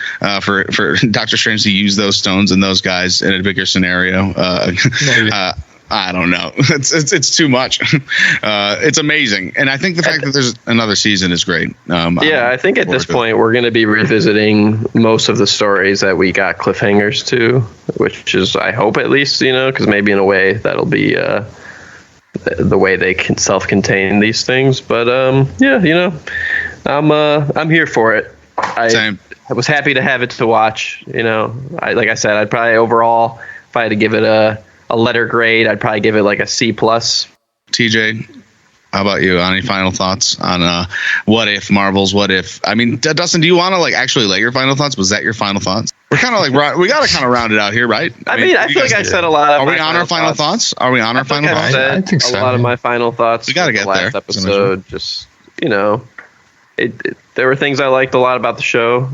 for Doctor Strange to use those stones and those guys in a bigger scenario. I don't know. It's too much. It's amazing, and I think the fact that there's another season is great. I think at this point we're going to be revisiting most of the stories that we got cliffhangers to, which is, I hope at least, because maybe in a way that'll be the way they can self-contain these things. But I'm here for it. Same. I was happy to have it to watch. Like I said, I'd probably overall, if I had to give it a letter grade, I'd probably give it like a C+. TJ, how about you? Any final thoughts on what if Marvel's what if? I mean, Dustin, do you want to actually lay your final thoughts? Was that your final thoughts? We're kind of we got to kind of round it out here, right? I mean, I feel like I said a lot of. Are we on our final thoughts? Are we on our final thoughts? I think so. A lot of my final thoughts. We got to get there. Last episode, just there were things I liked a lot about the show,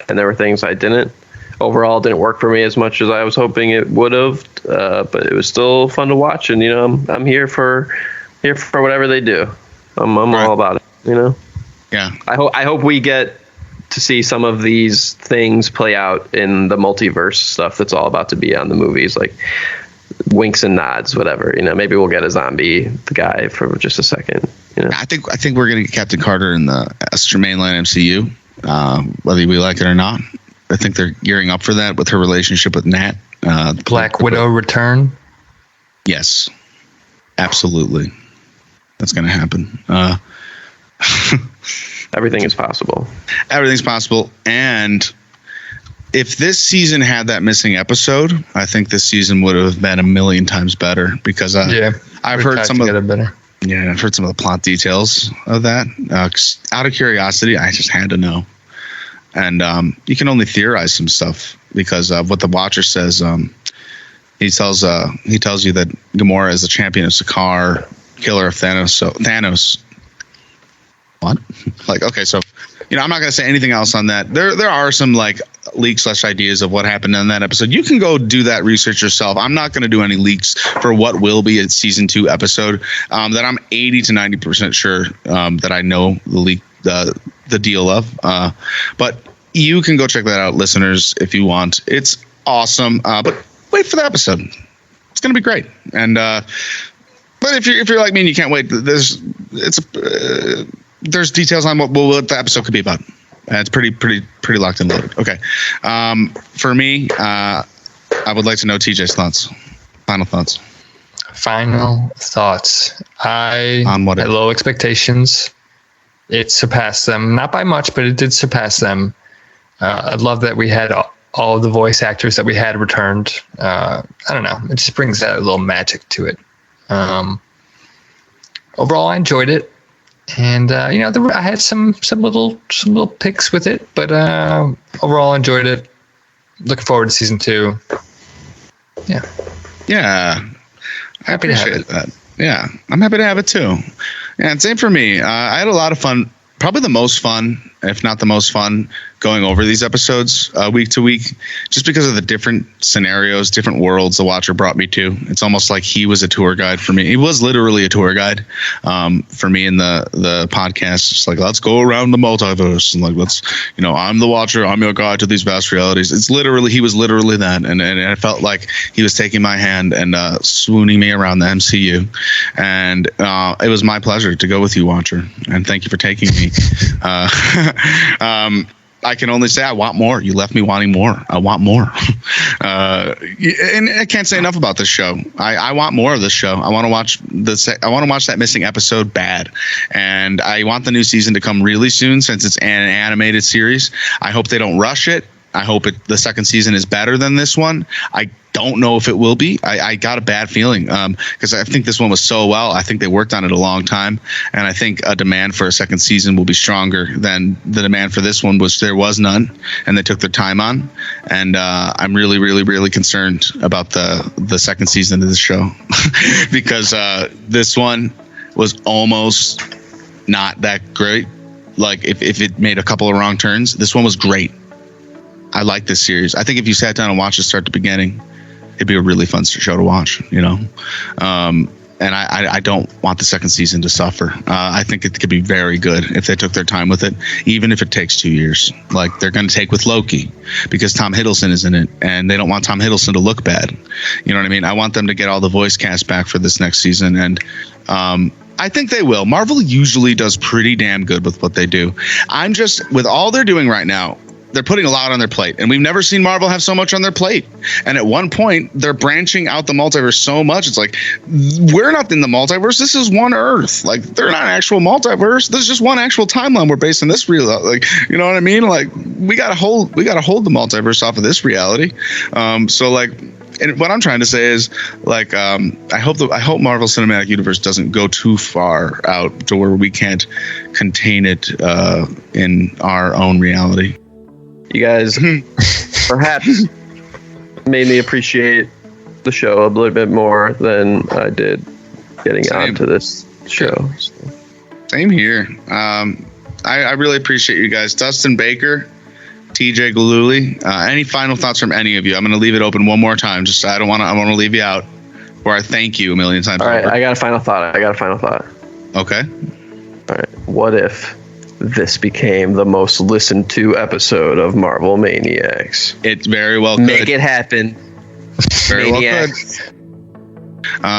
and there were things I didn't. Overall, it didn't work for me as much as I was hoping it would have, but it was still fun to watch. And I'm here for whatever they do. I'm all about it. Yeah. I hope we get to see some of these things play out in the multiverse stuff that's all about to be on the movies, like winks and nods, whatever. Maybe we'll get a zombie guy for just a second. I think we're gonna get Captain Carter in the mainline MCU, whether we like it or not. I think they're gearing up for that with her relationship with Nat. Black Widow return? Yes, absolutely. That's going to happen. Everything is possible. Everything's possible. And if this season had that missing episode, I think this season would have been a million times better because I've heard some of the plot details of that. Out of curiosity, I just had to know. And you can only theorize some stuff because of what the Watcher says. He tells you that Gamora is the champion of Sakaar, killer of Thanos. So Thanos, what? Okay, so I'm not going to say anything else on that. There are some leaks / ideas of what happened in that episode. You can go do that research yourself. I'm not going to do any leaks for what will be a season 2 episode. That I'm 80 to 90% sure that I know the leak. The deal of, but you can go check that out, listeners, if you want. It's awesome, but wait for the episode. It's going to be great. And but if you're like me and you can't wait, there's details on what the episode could be about. It's pretty locked and loaded. Okay, for me, I would like to know TJ's thoughts. Final thoughts. I on what had low expectations. It surpassed them, not by much, but it did surpass them. I love that we had all of the voice actors that we had returned. I don't know. It just brings that little magic to it. Overall, I enjoyed it. And, I had some little picks with it, but overall, I enjoyed it. Looking forward to season 2. Yeah. Yeah. Happy to have it. That. Yeah, I'm happy to have it too. Yeah, and same for me. I had a lot of fun, probably the most fun, if not the most fun, going over these episodes week to week, just because of the different scenarios, different worlds the Watcher brought me to. It's almost like he was a tour guide for me. He was literally a tour guide for me in the podcast. It's like, let's go around the multiverse and let's, I'm the Watcher. I'm your guide to these vast realities. He was literally that. And I felt like he was taking my hand and swooning me around the MCU. And it was my pleasure to go with you, Watcher. And thank you for taking me. I can only say I want more. You left me wanting more. I want more. And I can't say enough about this show. I want more of this show. I want to watch that missing episode bad. And I want the new season to come really soon since it's an animated series. I hope they don't rush it. I hope the second season is better than this one. I don't know if it will be. I got a bad feeling because I think this one was so well. I think they worked on it a long time, and I think a demand for a second season will be stronger than the demand for this one, which there was none, and they took their time on. And I'm really, really, really concerned about the second season of this show because this one was almost not that great. Like if it made a couple of wrong turns, this one was great. I like this series. I think if you sat down and watched it start to beginning, it'd be a really fun show to watch, you know? And I don't want the second season to suffer. I think it could be very good if they took their time with it, even if it takes 2 years, like they're going to take with Loki, because Tom Hiddleston is in it, and they don't want Tom Hiddleston to look bad. You know what I mean? I want them to get all the voice cast back for this next season, and I think they will. Marvel usually does pretty damn good with what they do. I'm just, with all they're doing right now, they're putting a lot on their plate, and we've never seen Marvel have so much on their plate. And at one point, they're branching out the multiverse so much. It's like, we're not in the multiverse. This is one Earth. Like, they're not an actual multiverse. This is just one actual timeline we're based on this real. Like, you know what I mean? Like, we gotta hold the multiverse off of this reality. So like, and what I'm trying to say is, like, I hope Marvel Cinematic Universe doesn't go too far out to where we can't contain it in our own reality. You guys perhaps made me appreciate the show a little bit more than I did getting onto this show. Same here. I really appreciate you guys. Dustin Baker, TJ Galuli. Any final thoughts from any of you? I'm going to leave it open one more time. Just I want to leave you out. Or I thank you a million times. All right, I got a final thought. Okay. All right. What if this became the most listened to episode of Marvel Maniacs? It very well could. Make it happen. Very Maniacs. Well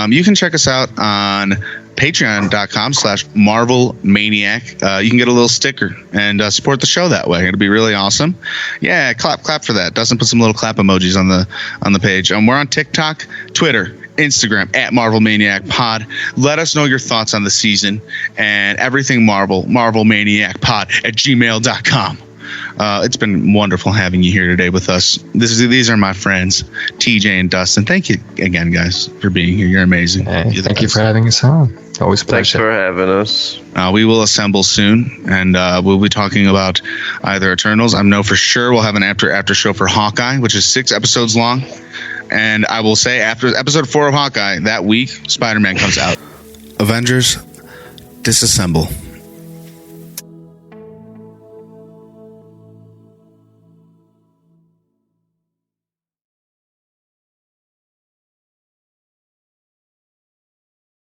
could. You can check us out on patreon.com/Marvel Maniac. You can get a little sticker and support the show that way. It'll be really awesome. Yeah, clap for that. Dustin put some little clap emojis on the page. We're on TikTok, Twitter, Instagram at Marvel Maniac Pod. Let us know your thoughts on the season and everything Marvel Maniac Pod at gmail.com. It's been wonderful having you here today with us. These are my friends, TJ and Dustin. Thank you again, guys, for being here. You're amazing. Hey, thank you for having us on. Always a Thanks pleasure. for having us. We will assemble soon, and we'll be talking about either Eternals. I know for sure we'll have an after show for Hawkeye, which is 6 episodes long. And I will say, after episode 4 of Hawkeye, that week, Spider-Man comes out. Avengers, disassemble.